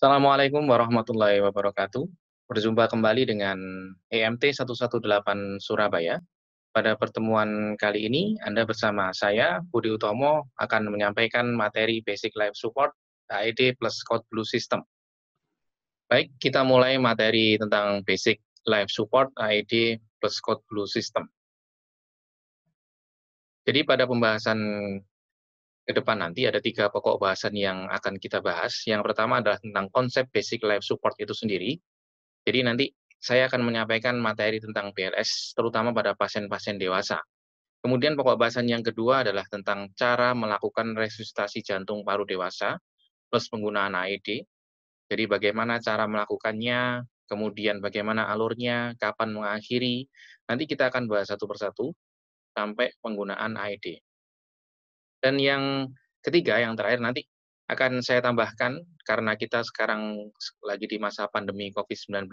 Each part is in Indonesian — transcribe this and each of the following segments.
Assalamualaikum warahmatullahi wabarakatuh. Berjumpa kembali dengan EMT 118 Surabaya. Pada pertemuan kali ini, Anda bersama saya, Budi Utomo, akan menyampaikan materi Basic Life Support AED plus Code Blue System. Baik, kita mulai materi tentang Basic Life Support AED plus Code Blue System. Jadi pada pembahasan ke depan nanti ada 3 pokok bahasan yang akan kita bahas. Yang pertama adalah tentang konsep Basic Life Support itu sendiri. Jadi nanti saya akan menyampaikan materi tentang BLS, terutama pada pasien-pasien dewasa. Kemudian pokok bahasan yang kedua adalah tentang cara melakukan resusitasi jantung paru dewasa, plus penggunaan AED. Jadi bagaimana cara melakukannya, kemudian bagaimana alurnya, kapan mengakhiri. Nanti kita akan bahas satu persatu sampai penggunaan AED. Dan yang ketiga, yang terakhir nanti akan saya tambahkan, karena kita sekarang lagi di masa pandemi COVID-19,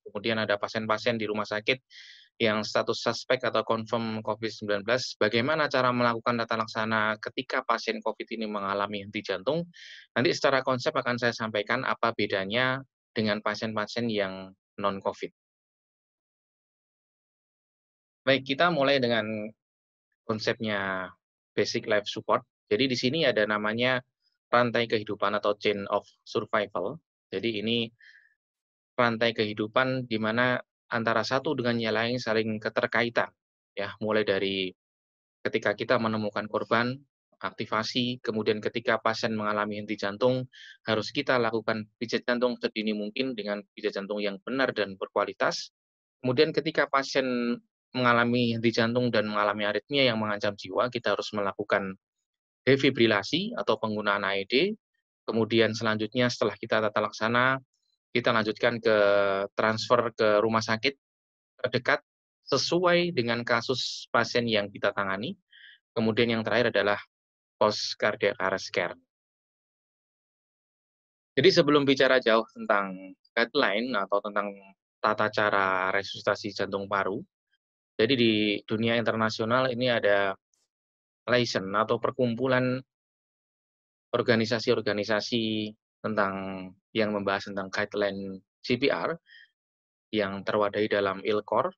kemudian ada pasien-pasien di rumah sakit yang status suspek atau confirm COVID-19, bagaimana cara melakukan tata laksana ketika pasien COVID ini mengalami henti jantung, nanti secara konsep akan saya sampaikan apa bedanya dengan pasien-pasien yang non-COVID. Baik, kita mulai dengan konsepnya Basic Life Support. Jadi di sini ada namanya rantai kehidupan atau chain of survival. Jadi ini rantai kehidupan di mana antara satu dengan yang lain saling keterkaitan. Ya, mulai dari ketika kita menemukan korban, aktivasi, kemudian ketika pasien mengalami henti jantung, harus kita lakukan pijat jantung sedini mungkin dengan pijat jantung yang benar dan berkualitas. Kemudian ketika pasien mengalami henti jantung dan mengalami aritmia yang mengancam jiwa, kita harus melakukan defibrilasi atau penggunaan AED. Kemudian selanjutnya setelah kita tata laksana, kita lanjutkan ke transfer ke rumah sakit terdekat sesuai dengan kasus pasien yang kita tangani. Kemudian yang terakhir adalah post cardiac arrest care. Jadi sebelum bicara jauh tentang guideline atau tentang tata cara resusitasi jantung paru, jadi di dunia internasional ini ada LAISON atau perkumpulan organisasi-organisasi tentang yang membahas tentang guideline CPR yang terwadahi dalam ILCOR.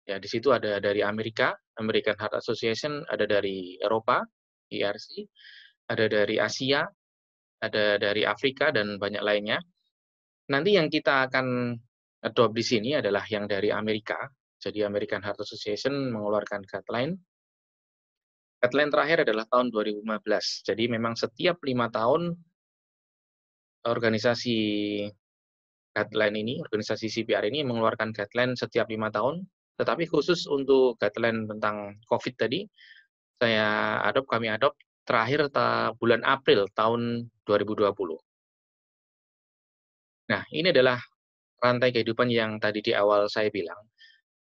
Ya, di situ ada dari Amerika, American Heart Association, ada dari Eropa, IRC, ada dari Asia, ada dari Afrika dan banyak lainnya. Nanti yang kita akan adopt di sini adalah yang dari Amerika. Jadi American Heart Association mengeluarkan guideline. Guideline terakhir adalah tahun 2015. Jadi memang setiap 5 tahun organisasi organisasi CPR ini mengeluarkan guideline setiap 5 tahun. Tetapi khusus untuk guideline tentang COVID tadi, kami adopt terakhir bulan April tahun 2020. Nah, ini adalah rantai kehidupan yang tadi di awal saya bilang.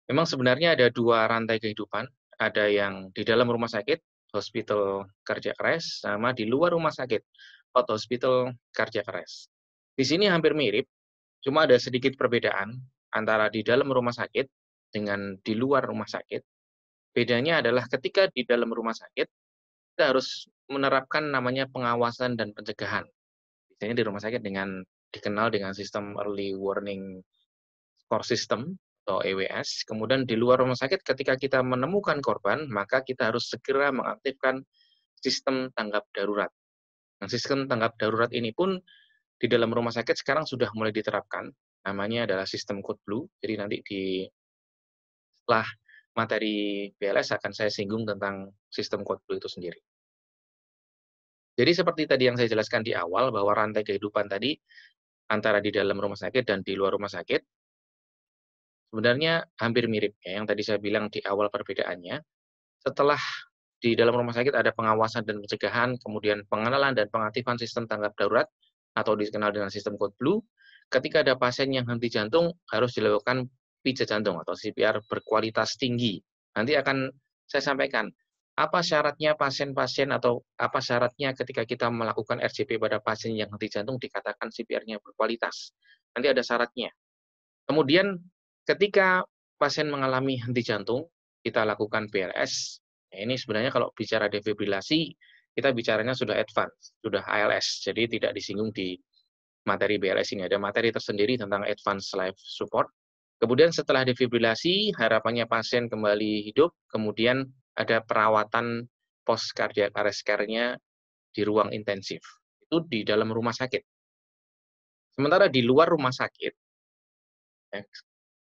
Memang sebenarnya ada 2 rantai kehidupan, ada yang di dalam rumah sakit, hospital cardiac arrest, sama di luar rumah sakit, out hospital cardiac arrest. Di sini hampir mirip, cuma ada sedikit perbedaan antara di dalam rumah sakit dengan di luar rumah sakit. Bedanya adalah ketika di dalam rumah sakit, kita harus menerapkan namanya pengawasan dan pencegahan. Biasanya di rumah sakit dikenal dengan sistem early warning score system atau EWS. Kemudian di luar rumah sakit ketika kita menemukan korban, maka kita harus segera mengaktifkan sistem tanggap darurat. Nah, sistem tanggap darurat ini pun di dalam rumah sakit sekarang sudah mulai diterapkan. Namanya adalah sistem Code Blue. Jadi nanti setelah materi BLS akan saya singgung tentang sistem Code Blue itu sendiri. Jadi seperti tadi yang saya jelaskan di awal bahwa rantai kehidupan tadi antara di dalam rumah sakit dan di luar rumah sakit sebenarnya hampir mirip ya, yang tadi saya bilang di awal perbedaannya. Setelah di dalam rumah sakit ada pengawasan dan pencegahan, kemudian pengenalan dan pengaktifan sistem tanggap darurat atau dikenal dengan sistem Code Blue. Ketika ada pasien yang henti jantung, harus dilakukan pijat jantung atau CPR berkualitas tinggi. Nanti akan saya sampaikan apa syaratnya pasien-pasien atau apa syaratnya ketika kita melakukan RJP pada pasien yang henti jantung dikatakan CPR-nya berkualitas. Nanti ada syaratnya. Kemudian ketika pasien mengalami henti jantung, kita lakukan BLS. Nah, ini sebenarnya kalau bicara defibrilasi, kita bicaranya sudah advance, sudah ALS, jadi tidak disinggung di materi BLS ini, ada materi tersendiri tentang Advanced Life Support. Kemudian setelah defibrilasi, harapannya pasien kembali hidup, kemudian ada perawatan post cardiac arrest care-nya di ruang intensif. Itu di dalam rumah sakit. Sementara di luar rumah sakit, ya,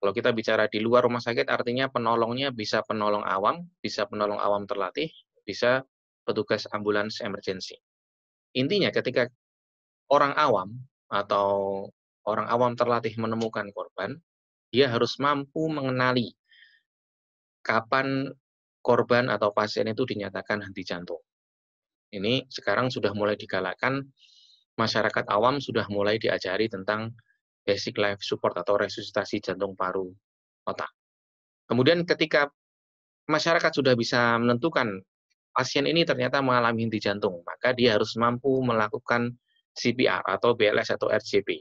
kalau kita bicara di luar rumah sakit artinya penolongnya bisa penolong awam, bisa penolong awam terlatih, bisa petugas ambulans emergency. Intinya ketika orang awam atau orang awam terlatih menemukan korban, dia harus mampu mengenali kapan korban atau pasien itu dinyatakan henti jantung. Ini sekarang sudah mulai digalakkan, masyarakat awam sudah mulai diajari tentang basic life support atau resusitasi jantung paru otak. Kemudian ketika masyarakat sudah bisa menentukan pasien ini ternyata mengalami henti jantung, maka dia harus mampu melakukan CPR atau BLS atau RJP.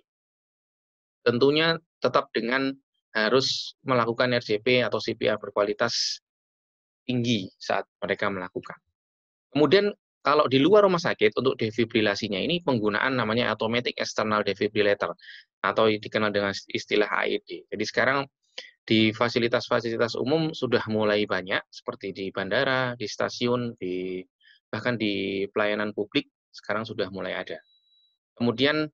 Tentunya tetap dengan harus melakukan RJP atau CPR berkualitas tinggi saat mereka melakukan. Kemudian kalau di luar rumah sakit untuk defibrilasinya ini penggunaan namanya automatic external defibrillator atau dikenal dengan istilah AED. Jadi sekarang di fasilitas-fasilitas umum sudah mulai banyak seperti di bandara, di stasiun, bahkan di pelayanan publik sekarang sudah mulai ada. Kemudian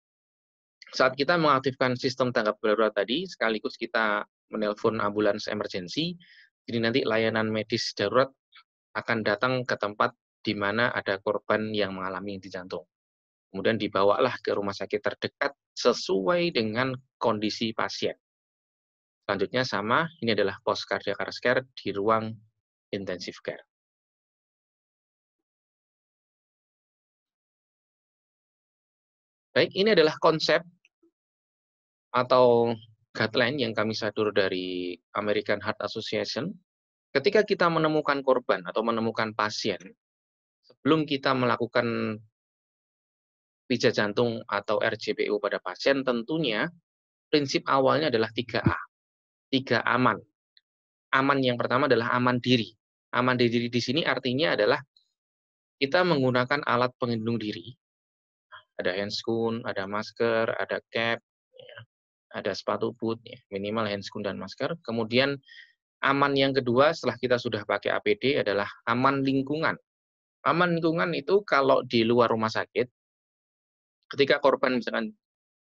saat kita mengaktifkan sistem tanggap darurat tadi, sekaligus kita menelpon ambulans emergency, jadi nanti layanan medis darurat akan datang ke tempat di mana ada korban yang mengalami henti jantung. Kemudian dibawalah ke rumah sakit terdekat sesuai dengan kondisi pasien. Selanjutnya sama, ini adalah post cardiac arrest care di ruang intensive care. Baik, ini adalah konsep atau guideline yang kami sadur dari American Heart Association. Ketika kita menemukan korban atau menemukan pasien, sebelum kita melakukan pijat jantung atau RJBU pada pasien, tentunya prinsip awalnya adalah 3A, 3 aman. Aman yang pertama adalah aman diri. Aman diri di sini artinya adalah kita menggunakan alat pelindung diri, ada handscoon, ada masker, ada cap, ya, ada sepatu boot, ya, minimal handscoon dan masker. Kemudian aman yang kedua setelah kita sudah pakai APD adalah aman lingkungan. Aman lingkungan itu kalau di luar rumah sakit, ketika korban misalkan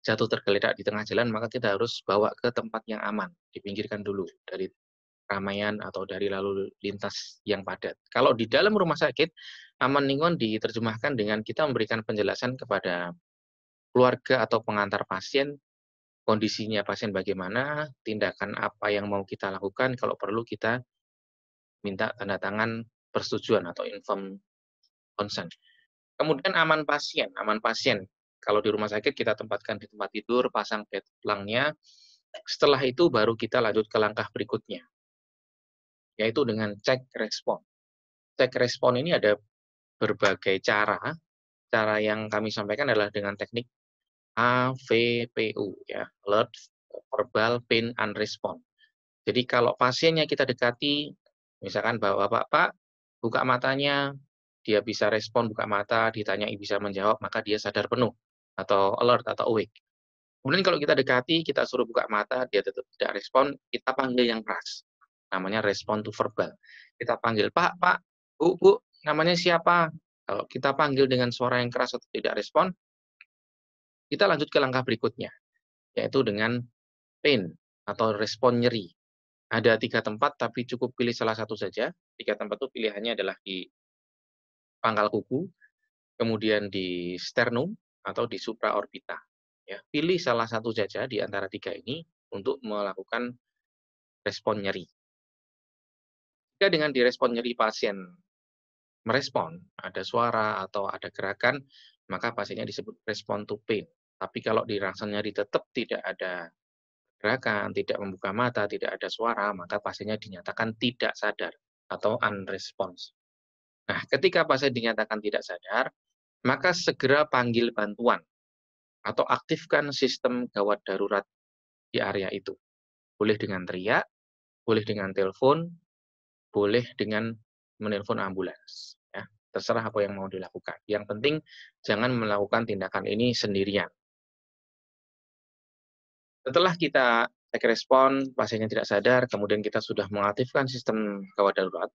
jatuh tergeletak di tengah jalan, maka kita harus bawa ke tempat yang aman, dipinggirkan dulu dari keramaian atau dari lalu lintas yang padat. Kalau di dalam rumah sakit, aman lingkungan diterjemahkan dengan kita memberikan penjelasan kepada keluarga atau pengantar pasien, kondisinya pasien bagaimana, tindakan apa yang mau kita lakukan, kalau perlu kita minta tanda tangan persetujuan atau inform consent. Kemudian aman pasien. Kalau di rumah sakit kita tempatkan di tempat tidur, pasang bed plangnya. Setelah itu baru kita lanjut ke langkah berikutnya, yaitu dengan cek respon. Cek respon ini ada berbagai cara. Cara yang kami sampaikan adalah dengan teknik AVPU, ya, Alert, Verbal, Pain, and Response. Jadi kalau pasiennya kita dekati, misalkan bahwa Pak, buka matanya, dia bisa respon buka mata, ditanyai bisa menjawab, maka dia sadar penuh, atau alert, atau awake. Kemudian kalau kita dekati, kita suruh buka mata, dia tetap tidak respon, kita panggil yang keras. Namanya respon to verbal. Kita panggil, Pak, Bu, namanya siapa? Kalau kita panggil dengan suara yang keras atau tidak respon, kita lanjut ke langkah berikutnya, yaitu dengan pain atau respon nyeri. Ada 3 tempat, tapi cukup pilih salah satu saja. 3 tempat itu pilihannya adalah di pangkal kuku, kemudian di sternum, atau di supraorbita. Ya, pilih salah satu saja di antara 3 ini untuk melakukan respon nyeri. Jika dengan direspon nyeri pasien merespon, ada suara atau ada gerakan, maka pasiennya disebut respon to pain. Tapi kalau dirasa nyeri tetap tidak ada gerakan, tidak membuka mata, tidak ada suara, maka pasiennya dinyatakan tidak sadar atau unresponsive. Nah, ketika pasien dinyatakan tidak sadar, maka segera panggil bantuan atau aktifkan sistem gawat darurat di area itu. Boleh dengan teriak, boleh dengan telepon, boleh dengan menelpon ambulans. Ya, terserah apa yang mau dilakukan. Yang penting jangan melakukan tindakan ini sendirian. Setelah kita cek respon, pasiennya tidak sadar, kemudian kita sudah mengaktifkan sistem gawat darurat,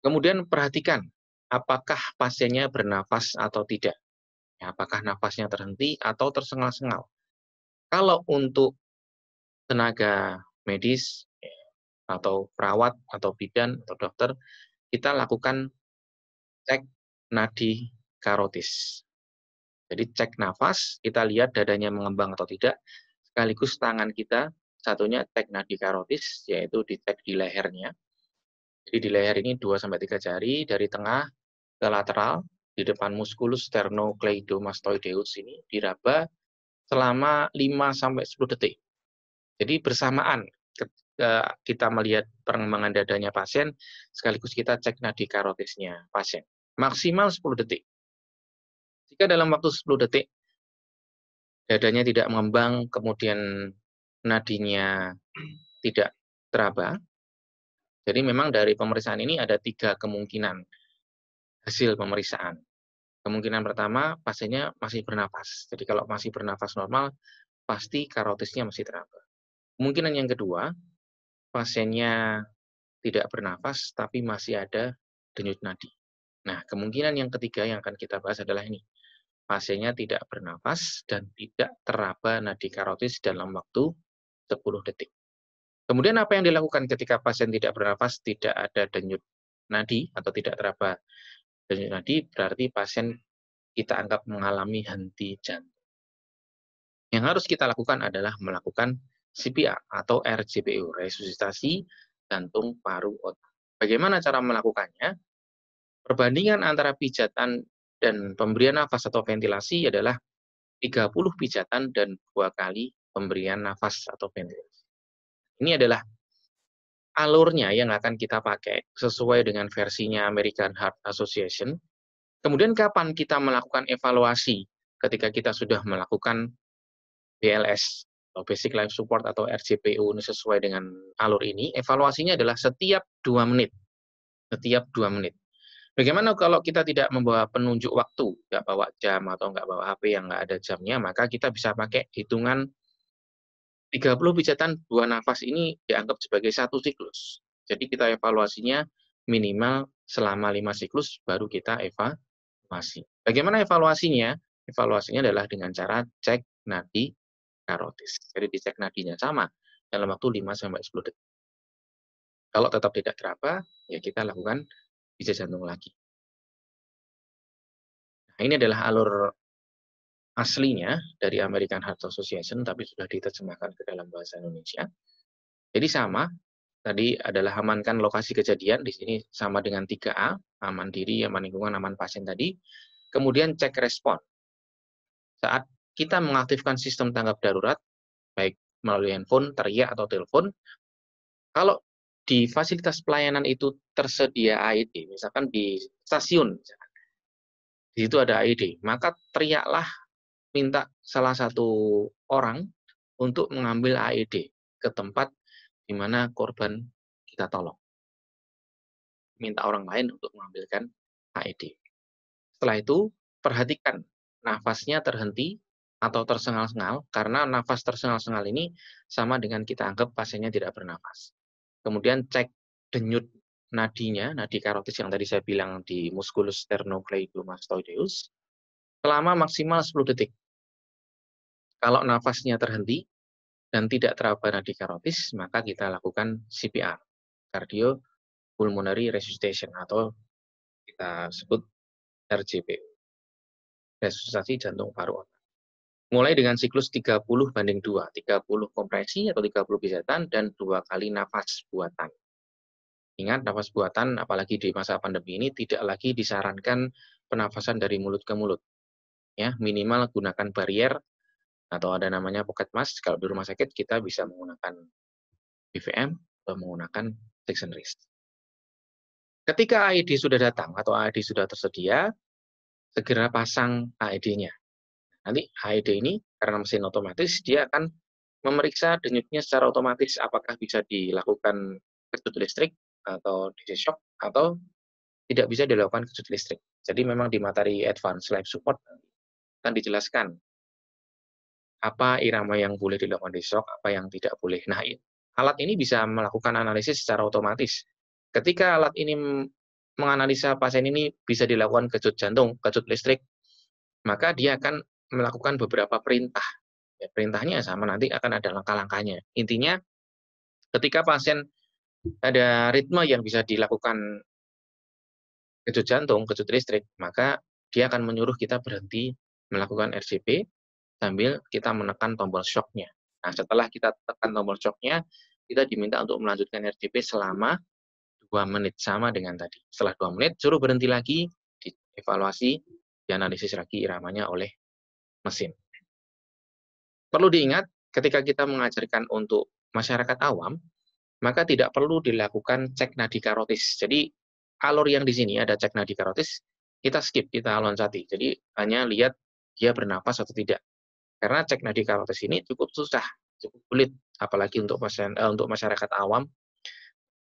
kemudian perhatikan apakah pasiennya bernafas atau tidak. Ya, apakah nafasnya terhenti atau tersengal-sengal. Kalau untuk tenaga medis atau perawat atau bidan atau dokter, kita lakukan cek nadi karotis. Jadi cek nafas, kita lihat dadanya mengembang atau tidak, sekaligus tangan kita, satunya cek nadi karotis, yaitu dicek di lehernya. Jadi di leher ini 2-3 jari, dari tengah ke lateral, di depan musculus sternocleidomastoideus ini, diraba selama 5-10 detik. Jadi bersamaan ketika kita melihat perkembangan dadanya pasien, sekaligus kita cek nadi karotisnya pasien. Maksimal 10 detik. Jika dalam waktu 10 detik dadanya tidak mengembang, kemudian nadinya tidak teraba, jadi memang dari pemeriksaan ini ada 3 kemungkinan hasil pemeriksaan. Kemungkinan pertama, pasiennya masih bernafas. Jadi kalau masih bernafas normal, pasti karotisnya masih teraba. Kemungkinan yang kedua, pasiennya tidak bernafas, tapi masih ada denyut nadi. Nah, kemungkinan yang ketiga yang akan kita bahas adalah ini. Pasiennya tidak bernafas dan tidak teraba nadi karotis dalam waktu 10 detik. Kemudian apa yang dilakukan ketika pasien tidak bernafas, tidak ada denyut nadi atau tidak teraba denyut nadi, berarti pasien kita anggap mengalami henti jantung. Yang harus kita lakukan adalah melakukan CPR atau RJPU, resusitasi jantung paru otak. Bagaimana cara melakukannya? Perbandingan antara pijatan dan pemberian nafas atau ventilasi adalah 30 pijatan dan 2 kali pemberian nafas atau ventilasi. Ini adalah alurnya yang akan kita pakai sesuai dengan versinya American Heart Association. Kemudian kapan kita melakukan evaluasi ketika kita sudah melakukan BLS atau Basic Life Support atau RJPU ini sesuai dengan alur ini, evaluasinya adalah setiap 2 menit. Setiap 2 menit. Bagaimana kalau kita tidak membawa penunjuk waktu, nggak bawa jam atau nggak bawa HP yang nggak ada jamnya, maka kita bisa pakai hitungan 30 pijatan 2 nafas ini dianggap sebagai 1 siklus. Jadi kita evaluasinya minimal selama 5 siklus baru kita evaluasi. Bagaimana evaluasinya? Evaluasinya adalah dengan cara cek nadi karotis. Jadi dicek nadinya sama dalam waktu 5-10 detik. Kalau tetap tidak teraba, ya kita lakukan pijat jantung lagi. Nah, ini adalah alur aslinya dari American Heart Association, tapi sudah diterjemahkan ke dalam bahasa Indonesia. Jadi sama, tadi adalah amankan lokasi kejadian, di sini sama dengan 3A, aman diri, aman lingkungan, aman pasien tadi. Kemudian cek respon. Saat kita mengaktifkan sistem tanggap darurat, baik melalui handphone, teriak, atau telepon, kalau di fasilitas pelayanan itu tersedia AED, misalkan di stasiun, di situ ada AED, maka teriaklah minta salah satu orang untuk mengambil AED ke tempat di mana korban kita tolong. Minta orang lain untuk mengambilkan AED. Setelah itu, perhatikan nafasnya terhenti atau tersengal-sengal, karena nafas tersengal-sengal ini sama dengan kita anggap pasiennya tidak bernafas. Kemudian cek denyut nadinya, nadi karotis yang tadi saya bilang di musculus sternocleidomastoideus, selama maksimal 10 detik. Kalau nafasnya terhenti dan tidak teraba nadi karotis, maka kita lakukan CPR, cardiopulmonary resuscitation, atau kita sebut RJPU, resusitasi jantung paru otak. Mulai dengan siklus 30/2, 30 kompresi atau 30 pijatan dan 2 kali nafas buatan. Ingat, nafas buatan apalagi di masa pandemi ini tidak lagi disarankan penafasan dari mulut ke mulut. Ya, minimal gunakan barrier atau ada namanya pocket mask. Kalau di rumah sakit kita bisa menggunakan BVM atau menggunakan suction rest. Ketika AED sudah datang atau AED sudah tersedia, segera pasang AED-nya. Nanti AED ini karena mesin otomatis dia akan memeriksa denyutnya secara otomatis apakah bisa dilakukan kejut listrik atau DC shock atau tidak bisa dilakukan kejut listrik. Jadi memang di materi Advanced Life Support akan dijelaskan apa irama yang boleh dilakukan di shock, apa yang tidak boleh. Nah, alat ini bisa melakukan analisis secara otomatis. Ketika alat ini menganalisa pasien ini bisa dilakukan kejut jantung, kejut listrik, maka dia akan melakukan beberapa perintah. Ya, perintahnya sama, nanti akan ada langkah-langkahnya. Intinya, ketika pasien ada ritme yang bisa dilakukan kejut jantung, kejut listrik, maka dia akan menyuruh kita berhenti melakukan RCP sambil kita menekan tombol shock-nya. Nah, setelah kita tekan tombol shock-nya, kita diminta untuk melanjutkan RCP selama 2 menit, sama dengan tadi. Setelah 2 menit, suruh berhenti lagi, dievaluasi, dianalisis lagi iramanya oleh mesin. Perlu diingat, ketika kita mengajarkan untuk masyarakat awam, maka tidak perlu dilakukan cek nadi karotis. Jadi, alur yang di sini ada cek nadi karotis, kita skip, kita loncati. Jadi, hanya lihat dia bernapas atau tidak. Karena cek nadi karotis ini cukup susah, cukup sulit, apalagi untuk untuk masyarakat awam,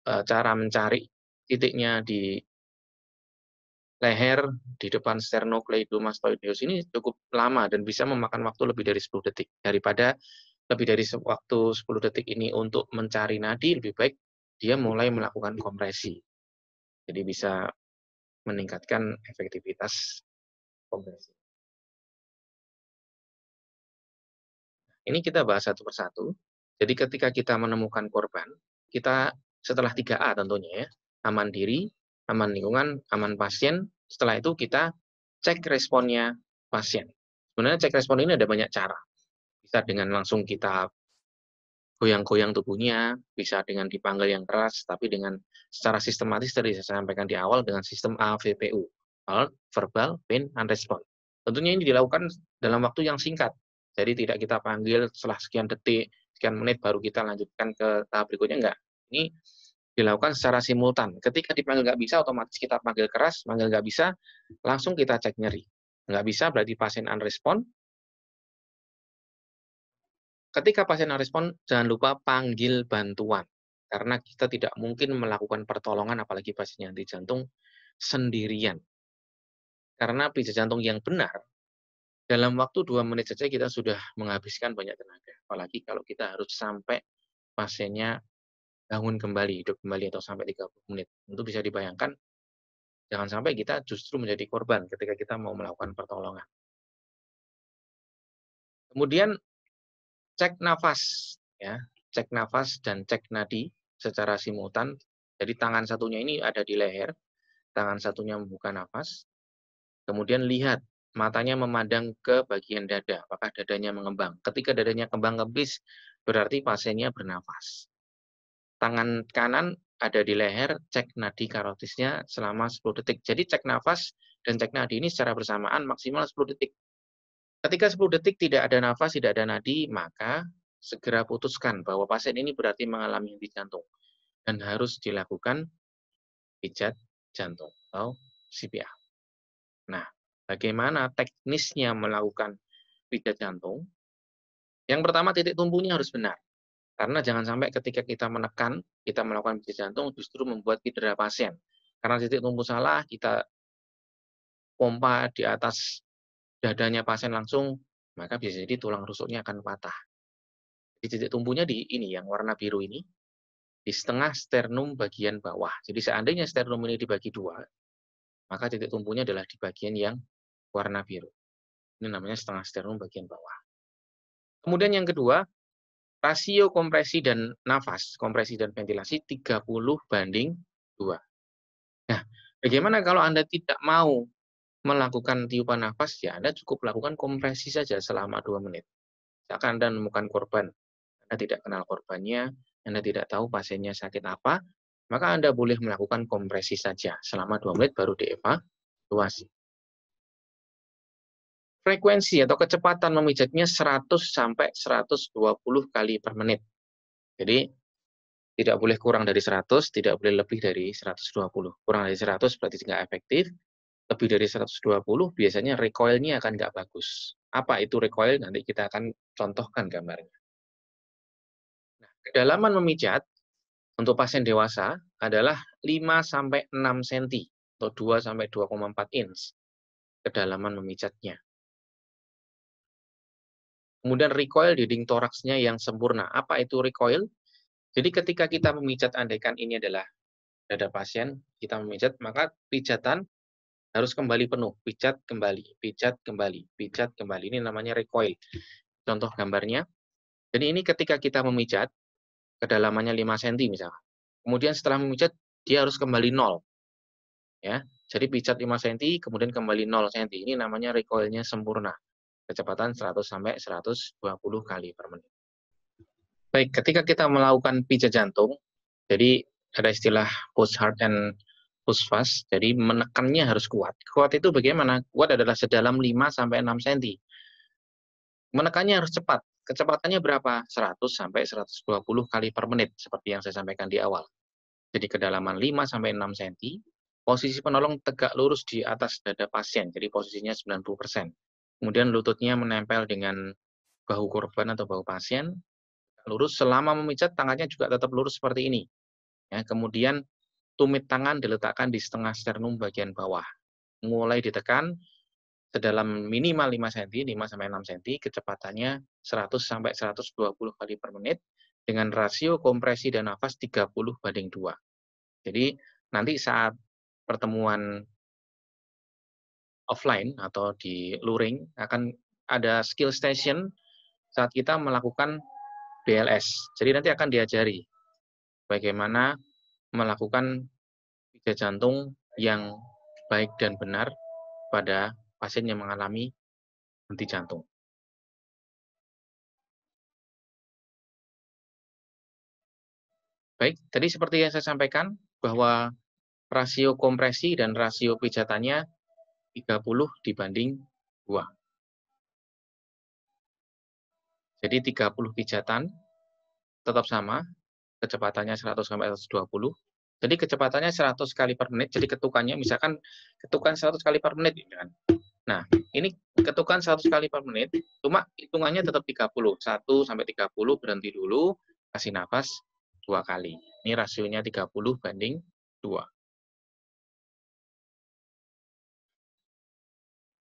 cara mencari titiknya di leher, di depan sternocleidomastoideus ini cukup lama dan bisa memakan waktu lebih dari 10 detik. Daripada lebih dari waktu 10 detik ini untuk mencari nadi, lebih baik dia mulai melakukan kompresi. Jadi bisa meningkatkan efektivitas kompresi. Ini kita bahas satu persatu. Jadi ketika kita menemukan korban, kita setelah 3A tentunya ya, aman diri, aman lingkungan, aman pasien, setelah itu kita cek responnya pasien. Sebenarnya cek respon ini ada banyak cara. Bisa dengan langsung kita goyang-goyang tubuhnya, bisa dengan dipanggil yang keras, tapi dengan secara sistematis tadi saya sampaikan di awal dengan sistem AVPU, Alert, Verbal, Pain, and Response. Tentunya ini dilakukan dalam waktu yang singkat, jadi tidak kita panggil setelah sekian detik, sekian menit baru kita lanjutkan ke tahap berikutnya, enggak. Ini dilakukan secara simultan. Ketika dipanggil nggak bisa, otomatis kita panggil keras, panggil nggak bisa, langsung kita cek nyeri. Nggak bisa berarti pasien unrespon. Ketika pasien unrespon, jangan lupa panggil bantuan. Karena kita tidak mungkin melakukan pertolongan, apalagi pasien yang di jantung, sendirian. Karena pijat jantung yang benar, dalam waktu 2 menit saja kita sudah menghabiskan banyak tenaga. Apalagi kalau kita harus sampai pasiennya bangun kembali, hidup kembali, atau sampai 30 menit. Itu bisa dibayangkan, jangan sampai kita justru menjadi korban ketika kita mau melakukan pertolongan. Kemudian cek nafas, ya, cek nafas dan cek nadi secara simultan. Jadi tangan satunya ini ada di leher, tangan satunya membuka nafas, kemudian lihat matanya memandang ke bagian dada, apakah dadanya mengembang. Ketika dadanya kembang kempis, berarti pasiennya bernafas. Tangan kanan ada di leher, cek nadi karotisnya selama 10 detik. Jadi cek nafas dan cek nadi ini secara bersamaan maksimal 10 detik. Ketika 10 detik tidak ada nafas, tidak ada nadi, maka segera putuskan bahwa pasien ini berarti mengalami henti jantung dan harus dilakukan pijat jantung atau CPR. Nah, bagaimana teknisnya melakukan pijat jantung? Yang pertama, titik tumpunya harus benar. Karena jangan sampai ketika kita menekan, kita melakukan pijat jantung justru membuat cedera pasien. Karena titik tumpu salah, kita pompa di atas dadanya pasien langsung, maka bisa jadi tulang rusuknya akan patah. Di titik tumpunya di ini yang warna biru ini, di setengah sternum bagian bawah. Jadi seandainya sternum ini dibagi 2, maka titik tumpunya adalah di bagian yang warna biru. Ini namanya setengah sternum bagian bawah. Kemudian yang kedua, rasio kompresi dan nafas, kompresi dan ventilasi 30:2. Nah, bagaimana kalau Anda tidak mau melakukan tiupan nafas? Ya, Anda cukup lakukan kompresi saja selama 2 menit. Misalkan Anda menemukan korban, Anda tidak kenal korbannya, Anda tidak tahu pasiennya sakit apa, maka Anda boleh melakukan kompresi saja selama 2 menit baru dievaluasi. Frekuensi atau kecepatan memijatnya 100 sampai 120 kali per menit. Jadi tidak boleh kurang dari 100, tidak boleh lebih dari 120. Kurang dari 100 berarti nggak efektif, lebih dari 120 biasanya recoil-nya akan nggak bagus. Apa itu recoil? Nanti kita akan contohkan gambarnya. Nah, kedalaman memijat untuk pasien dewasa adalah 5 sampai 6 cm atau 2 sampai 2,4 inch kedalaman memijatnya. Kemudian recoil dinding toraksnya yang sempurna. Apa itu recoil? Jadi ketika kita memijat, andaikan ini adalah dada pasien, kita memijat, maka pijatan harus kembali penuh, pijat kembali, pijat kembali, pijat kembali. Ini namanya recoil. Contoh gambarnya. Jadi ini ketika kita memijat, kedalamannya 5 cm misalnya. Kemudian setelah memijat, dia harus kembali 0. Ya. Jadi pijat 5 cm, kemudian kembali 0 cm. Ini namanya recoilnya sempurna. Kecepatan 100 sampai 120 kali per menit. Baik, ketika kita melakukan pijat jantung, jadi ada istilah push hard and push fast, jadi menekannya harus kuat. Kuat itu bagaimana? Kuat adalah sedalam 5 sampai 6 cm. Menekannya harus cepat. Kecepatannya berapa? 100 sampai 120 kali per menit, seperti yang saya sampaikan di awal. Jadi kedalaman 5 sampai 6 cm, posisi penolong tegak lurus di atas dada pasien, jadi posisinya 90%. Kemudian lututnya menempel dengan bahu korban atau bahu pasien, lurus selama memijat, tangannya juga tetap lurus seperti ini. Ya, kemudian tumit tangan diletakkan di setengah sternum bagian bawah. Mulai ditekan sedalam minimal 5 cm, 5 sampai 6 cm, kecepatannya 100 sampai 120 kali per menit dengan rasio kompresi dan nafas 30:2. Jadi nanti saat pertemuan offline atau di luring akan ada skill station saat kita melakukan BLS. Jadi nanti akan diajari bagaimana melakukan pijat jantung yang baik dan benar pada pasien yang mengalami henti jantung. Baik, tadi seperti yang saya sampaikan bahwa rasio kompresi dan rasio pijatannya 30:2. Jadi 30 pijatan tetap sama, kecepatannya 100 sampai 120. Jadi kecepatannya 100 kali per menit, jadi ketukannya misalkan ketukan 100 kali per menit gitu kan. Nah, ini ketukan 100 kali per menit, cuma hitungannya tetap 30. 1 sampai 30 berhenti dulu, kasih nafas 2 kali. Ini rasionya 30:2.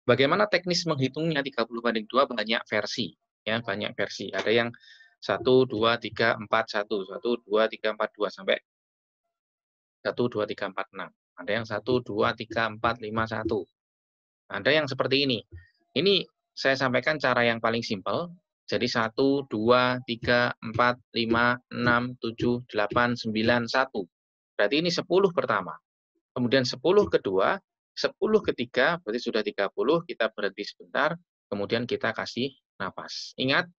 Bagaimana teknis menghitungnya 30:2? Banyak versi, ya, banyak versi. Ada yang 1, 2, 3, 4, 1, 1, 2, 3, 4, 2, sampai 1, 2, 3, 4, 6. Ada yang 1, 2, 3, 4, 5, 1. Ada yang seperti ini. Ini saya sampaikan cara yang paling simpel. Jadi 1, 2, 3, 4, 5, 6, 7, 8, 9, 1. Berarti ini 10 pertama. Kemudian 10 kedua, 10 ketiga, berarti sudah 30, kita berhenti sebentar, kemudian kita kasih nafas. Ingat,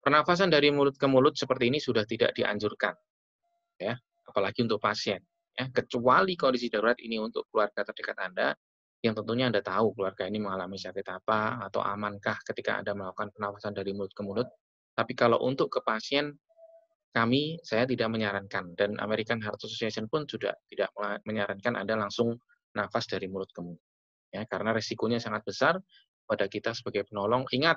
pernafasan dari mulut ke mulut seperti ini sudah tidak dianjurkan, ya, apalagi untuk pasien. Ya, kecuali kondisi darurat ini untuk keluarga terdekat Anda, yang tentunya Anda tahu keluarga ini mengalami sakit apa, atau amankah ketika Anda melakukan pernafasan dari mulut ke mulut. Tapi kalau untuk ke pasien, saya tidak menyarankan, dan American Heart Association pun sudah tidak menyarankan Anda langsung nafas dari mulut ke mulut. Ya, karena resikonya sangat besar pada kita sebagai penolong. Ingat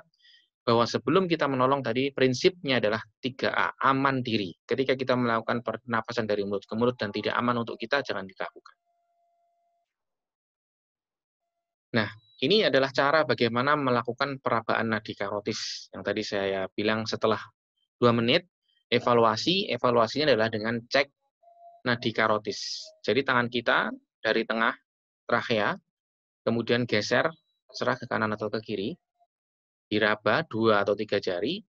bahwa sebelum kita menolong tadi, prinsipnya adalah 3A, aman diri. Ketika kita melakukan pernafasan dari mulut ke mulut dan tidak aman untuk kita, jangan dilakukan. Nah, ini adalah cara bagaimana melakukan perabaan nadi karotis. Yang tadi saya bilang setelah 2 menit, evaluasinya adalah dengan cek nadi karotis. Jadi tangan kita dari tengah trachea, kemudian geser, serah ke kanan atau ke kiri, diraba 2 atau 3 jari,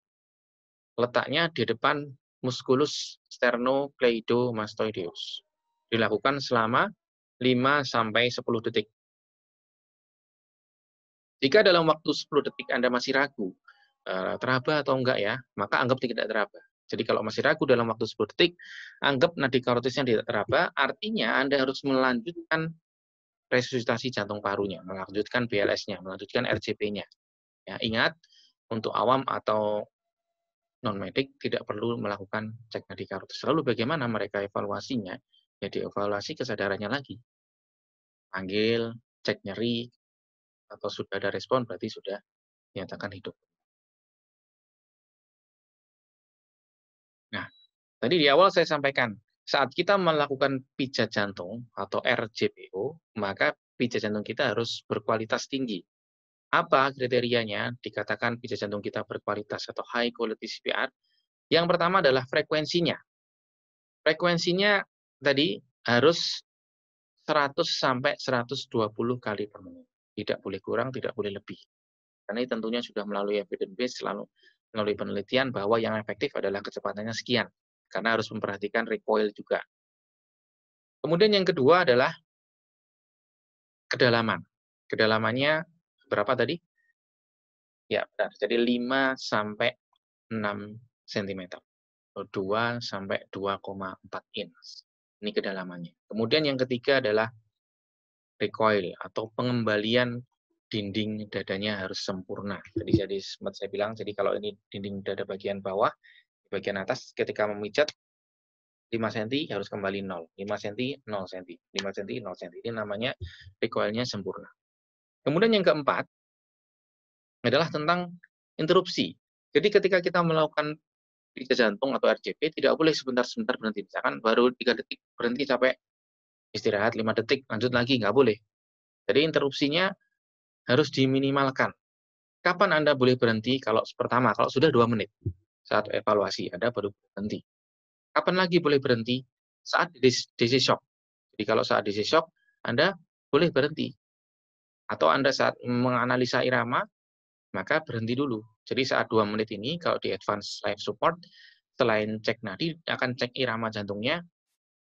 letaknya di depan musculus sternocleidomastoideus. Dilakukan selama 5 sampai 10 detik. Jika dalam waktu 10 detik Anda masih ragu, teraba atau enggak ya, maka anggap tidak teraba. Jadi kalau masih ragu dalam waktu 10 detik, anggap nadi karotisnya tidak teraba, artinya Anda harus melanjutkan resusitasi jantung parunya, melanjutkan BLS-nya, melanjutkan RJP-nya. Ya, ingat, untuk awam atau non-medik tidak perlu melakukan cek nadi karotis. Lalu bagaimana mereka evaluasinya? Ya dievaluasi kesadarannya lagi. Panggil, cek nyeri, atau sudah ada respon berarti sudah dinyatakan hidup. Nah, tadi di awal saya sampaikan, saat kita melakukan pijat jantung atau RJPO, maka pijat jantung kita harus berkualitas tinggi. Apa kriterianya dikatakan pijat jantung kita berkualitas atau high quality CPR? Yang pertama adalah frekuensinya. Frekuensinya tadi harus 100 sampai 120 kali per menit. Tidak boleh kurang, tidak boleh lebih. Karena ini tentunya sudah melalui evidence base, selalu melalui penelitian bahwa yang efektif adalah kecepatannya sekian. Karena harus memperhatikan recoil juga. Kemudian yang kedua adalah kedalaman. Kedalamannya berapa tadi? Ya, benar. Jadi 5 sampai 6 cm. 2 sampai 2,4 inch. Ini kedalamannya. Kemudian yang ketiga adalah recoil atau pengembalian dinding dadanya harus sempurna. Jadi sempat saya bilang, jadi kalau ini dinding dada bagian bawah, bagian atas ketika memijat 5 cm harus kembali 0, 5 cm 0 cm, 5 cm 0 cm. Ini namanya recoilnya sempurna. Kemudian yang keempat adalah tentang interupsi. Jadi ketika kita melakukan pijat jantung atau RJP tidak boleh sebentar-sebentar berhenti. Misalkan baru 3 detik berhenti capek, istirahat 5 detik, lanjut lagi, nggak boleh. Jadi interupsinya harus diminimalkan. Kapan Anda boleh berhenti? Kalau pertama, kalau sudah 2 menit saat evaluasi, Anda baru berhenti. Kapan lagi boleh berhenti? Saat DC shock. Jadi kalau saat DC shock, Anda boleh berhenti. Atau Anda saat menganalisa irama, maka berhenti dulu. Jadi saat 2 menit ini, kalau di advance life support, selain cek nadi, akan cek irama jantungnya,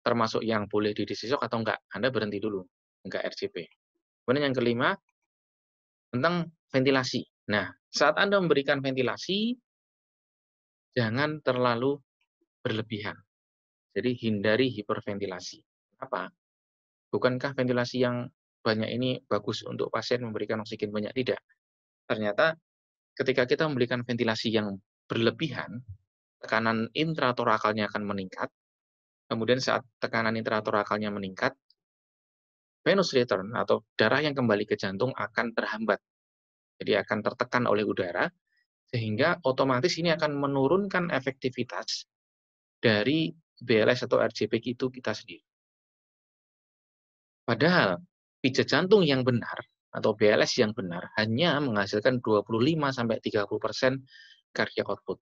termasuk yang boleh di DC shock atau enggak. Anda berhenti dulu, enggak RJP. Kemudian yang kelima, tentang ventilasi. Nah, saat Anda memberikan ventilasi, jangan terlalu berlebihan. Jadi hindari hiperventilasi. Apa? Bukankah ventilasi yang banyak ini bagus untuk pasien memberikan oksigen banyak? Tidak. Ternyata ketika kita memberikan ventilasi yang berlebihan, tekanan intratorakalnya akan meningkat. Kemudian saat tekanan intratorakalnya meningkat, venous return atau darah yang kembali ke jantung akan terhambat. Jadi akan tertekan oleh udara, sehingga otomatis ini akan menurunkan efektivitas dari BLS atau RJP itu kita sendiri. Padahal pijat jantung yang benar atau BLS yang benar hanya menghasilkan 25-30% cardiac output.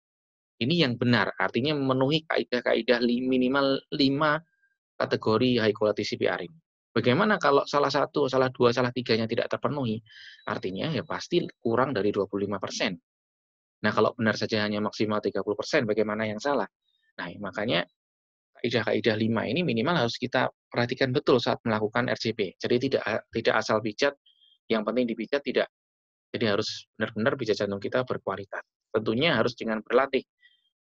Ini yang benar, artinya memenuhi kaidah-kaidah minimal 5 kategori high quality CPR ini. Bagaimana kalau salah satu, salah dua, salah tiganya tidak terpenuhi? Artinya ya pasti kurang dari 25%. Nah, kalau benar saja hanya maksimal 30%, bagaimana yang salah? Nah, makanya kaidah-kaidah 5 ini minimal harus kita perhatikan betul saat melakukan RJP. Jadi tidak asal pijat, yang penting dipijat tidak. Jadi harus benar-benar pijat jantung kita berkualitas. Tentunya harus dengan berlatih.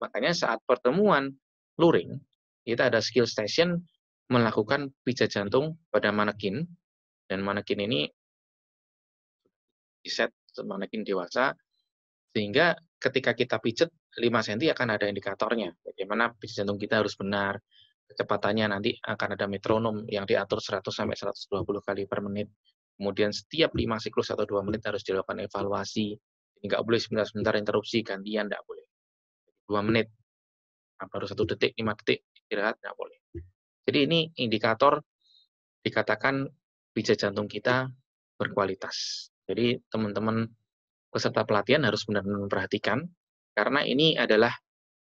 Makanya saat pertemuan luring, kita ada skill station melakukan pijat jantung pada manekin, dan manekin ini di-set manekin dewasa, sehingga ketika kita pijat 5 cm akan ada indikatornya. Bagaimana pijat jantung kita harus benar, kecepatannya nanti akan ada metronom yang diatur 100 sampai 120 kali per menit. Kemudian setiap 5 siklus atau 2 menit harus dilakukan evaluasi. Nggak boleh sebentar-sebentar interupsi, gantian, nggak boleh. 2 menit, baru 1 detik, 5 detik, istirahat, nggak boleh. Jadi ini indikator dikatakan pijat jantung kita berkualitas. Jadi teman-teman peserta pelatihan harus benar-benar memperhatikan, karena ini adalah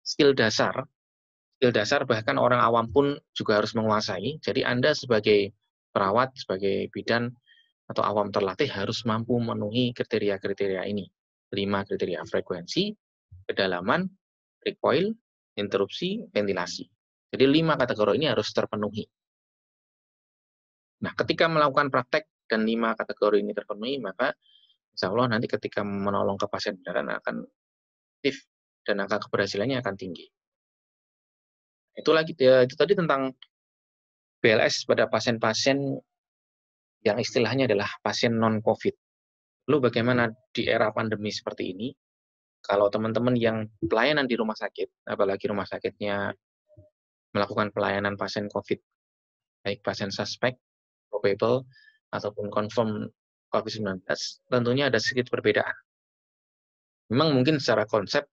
skill dasar bahkan orang awam pun juga harus menguasai. Jadi Anda sebagai perawat, sebagai bidan, atau awam terlatih harus mampu memenuhi kriteria-kriteria ini. 5 kriteria: frekuensi, kedalaman, recoil, interupsi, ventilasi. Jadi 5 kategori ini harus terpenuhi. Nah, ketika melakukan praktek dan 5 kategori ini terpenuhi, maka insya Allah nanti ketika menolong ke pasien beneran akan efektif dan angka keberhasilannya akan tinggi. Itu tadi tentang BLS pada pasien-pasien yang istilahnya adalah pasien non-COVID. Lalu bagaimana di era pandemi seperti ini, kalau teman-teman yang pelayanan di rumah sakit, apalagi rumah sakitnya melakukan pelayanan pasien COVID, baik pasien suspek, probable, ataupun confirm COVID-19, tentunya ada sedikit perbedaan. Memang mungkin secara konsep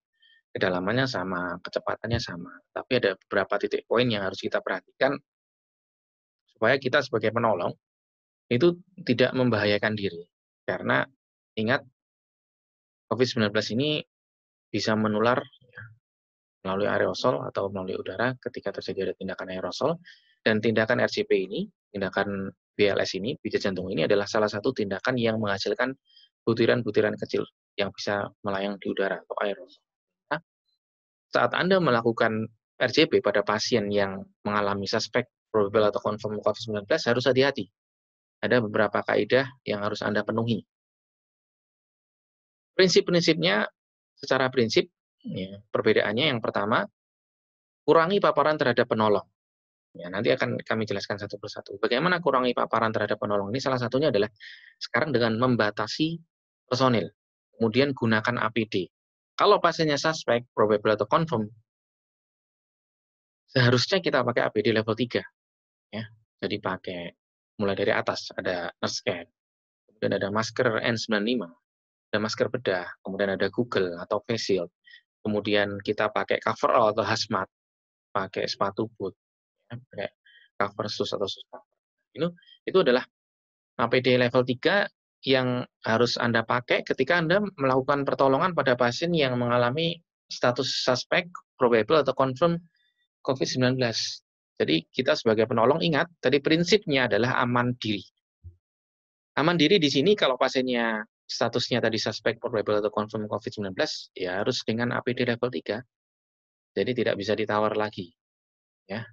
kedalamannya sama, kecepatannya sama, tapi ada beberapa titik poin yang harus kita perhatikan supaya kita sebagai penolong itu tidak membahayakan diri. Karena ingat, COVID-19 ini bisa menular ya, melalui aerosol atau melalui udara ketika terjadi ada tindakan aerosol, dan tindakan RCP ini, tindakan BLS ini, pijat jantung ini adalah salah satu tindakan yang menghasilkan butiran-butiran kecil yang bisa melayang di udara atau aerosol. Nah, saat Anda melakukan RCP pada pasien yang mengalami suspek, probable atau confirm COVID-19 harus hati-hati. Ada beberapa kaidah yang harus Anda penuhi. Prinsip-prinsipnya secara prinsip, ya, perbedaannya yang pertama, kurangi paparan terhadap penolong. Ya, nanti akan kami jelaskan satu persatu. Bagaimana kurangi paparan terhadap penolong ini? Salah satunya adalah sekarang dengan membatasi personil. Kemudian gunakan APD. Kalau pasiennya suspek, probable atau confirm, seharusnya kita pakai APD level 3. Ya. Jadi pakai mulai dari atas, ada nurse cap, kemudian ada masker N95, ada masker bedah, kemudian ada Google atau face shield, kemudian kita pakai coverall atau hazmat, pakai sepatu boot, ya, pakai cover shoes atau shoes cover. Itu adalah APD level 3 yang harus Anda pakai ketika Anda melakukan pertolongan pada pasien yang mengalami status suspek, probable atau confirm COVID-19. Jadi kita sebagai penolong ingat, tadi prinsipnya adalah aman diri. Aman diri di sini kalau pasiennya statusnya tadi suspek, probable atau confirm COVID-19, ya harus dengan APD level 3. Jadi tidak bisa ditawar lagi. Ya.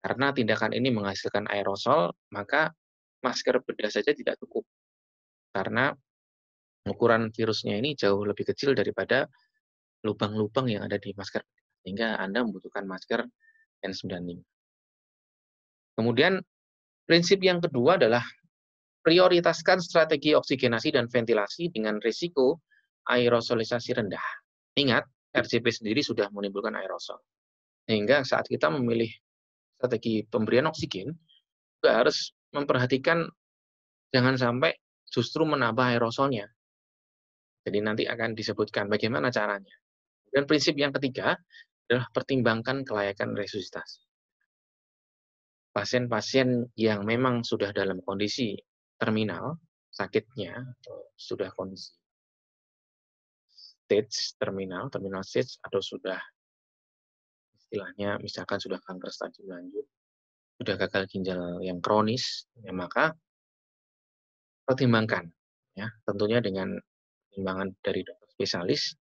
Karena tindakan ini menghasilkan aerosol, maka masker bedah saja tidak cukup. Karena ukuran virusnya ini jauh lebih kecil daripada lubang-lubang yang ada di masker. Sehingga Anda membutuhkan masker N95. Kemudian prinsip yang kedua adalah prioritaskan strategi oksigenasi dan ventilasi dengan risiko aerosolisasi rendah. Ingat, RCP sendiri sudah menimbulkan aerosol. Sehingga saat kita memilih strategi pemberian oksigen, juga harus memperhatikan jangan sampai justru menambah aerosolnya. Jadi nanti akan disebutkan bagaimana caranya. Dan prinsip yang ketiga adalah pertimbangkan kelayakan resusitasi. Pasien-pasien yang memang sudah dalam kondisi terminal, sakitnya, atau sudah kondisi stage terminal stage, atau sudah istilahnya misalkan sudah kanker stadium lanjut, sudah gagal ginjal yang kronis, ya maka pertimbangkan, ya tentunya dengan pertimbangan dari dokter spesialis,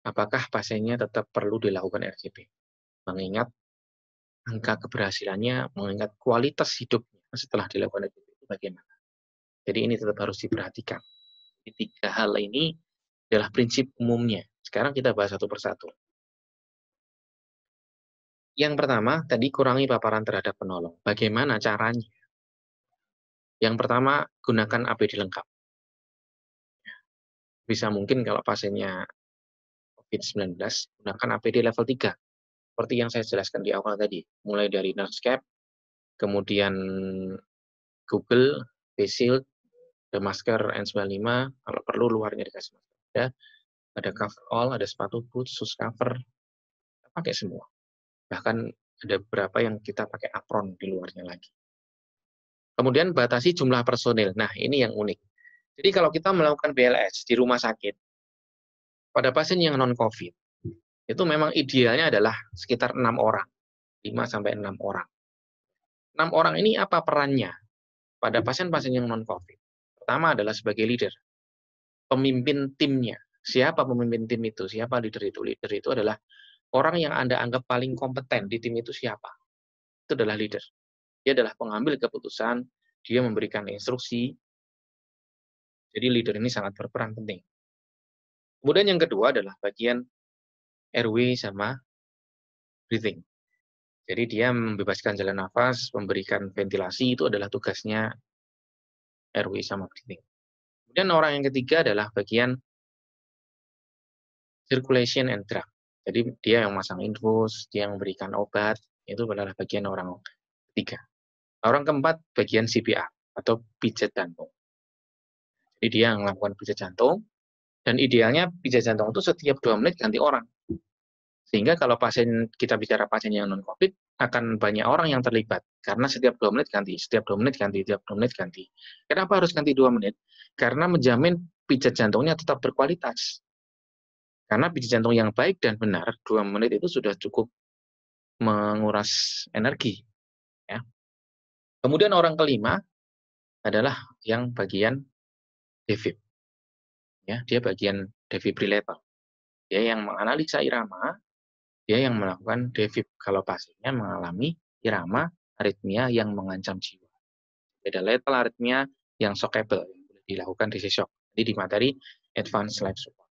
apakah pasiennya tetap perlu dilakukan RCP. Mengingat angka keberhasilannya, mengingat kualitas hidupnya setelah dilakukan RCP itu bagaimana. Jadi ini tetap harus diperhatikan. Tiga hal ini adalah prinsip umumnya. Sekarang kita bahas satu persatu. Yang pertama, tadi kurangi paparan terhadap penolong. Bagaimana caranya? Yang pertama, gunakan APD lengkap. Bisa mungkin kalau pasiennya COVID-19, gunakan APD level 3. Seperti yang saya jelaskan di awal tadi. Mulai dari nurse cap, kemudian Google, face shield, ada masker N95, kalau perlu luarnya dikasih masker. Ada cover all, ada sepatu boot, shoes cover, kita pakai semua. Bahkan ada beberapa yang kita pakai apron di luarnya lagi. Kemudian batasi jumlah personil. Nah, ini yang unik. Jadi kalau kita melakukan BLS di rumah sakit, pada pasien yang non-COVID, itu memang idealnya adalah sekitar 6 orang, 5-6 orang. 6 orang ini apa perannya pada pasien-pasien yang non-COVID? Pertama adalah sebagai leader, pemimpin timnya. Siapa pemimpin tim itu? Siapa leader itu? Leader itu adalah orang yang Anda anggap paling kompeten di tim itu siapa? Itu adalah leader. Dia adalah pengambil keputusan, dia memberikan instruksi. Jadi leader ini sangat berperan penting. Kemudian yang kedua adalah bagian airway sama breathing. Jadi dia membebaskan jalan nafas, memberikan ventilasi, itu adalah tugasnya airway sama breathing. Kemudian orang yang ketiga adalah bagian circulation and drug. Jadi dia yang masang infus, dia yang memberikan obat, itu adalah bagian orang ketiga. Orang keempat bagian CPR atau pijat jantung. Jadi dia yang melakukan pijat jantung, dan idealnya pijat jantung itu setiap 2 menit ganti orang. Sehingga kalau pasien kita bicara pasien yang non-COVID, akan banyak orang yang terlibat. Karena setiap 2 menit ganti, setiap 2 menit ganti, setiap 2 menit ganti. Kenapa harus ganti 2 menit? Karena menjamin pijat jantungnya tetap berkualitas. Karena pijat jantung yang baik dan benar 2 menit itu sudah cukup menguras energi, ya. Kemudian orang kelima adalah yang bagian defib, ya, dia bagian defibrillator. Dia yang menganalisa irama, dia yang melakukan defib kalau pasiennya mengalami irama aritmia yang mengancam jiwa. Beda lethal aritmia yang shockable, yang boleh dilakukan DC shock. Jadi di materi advanced life support.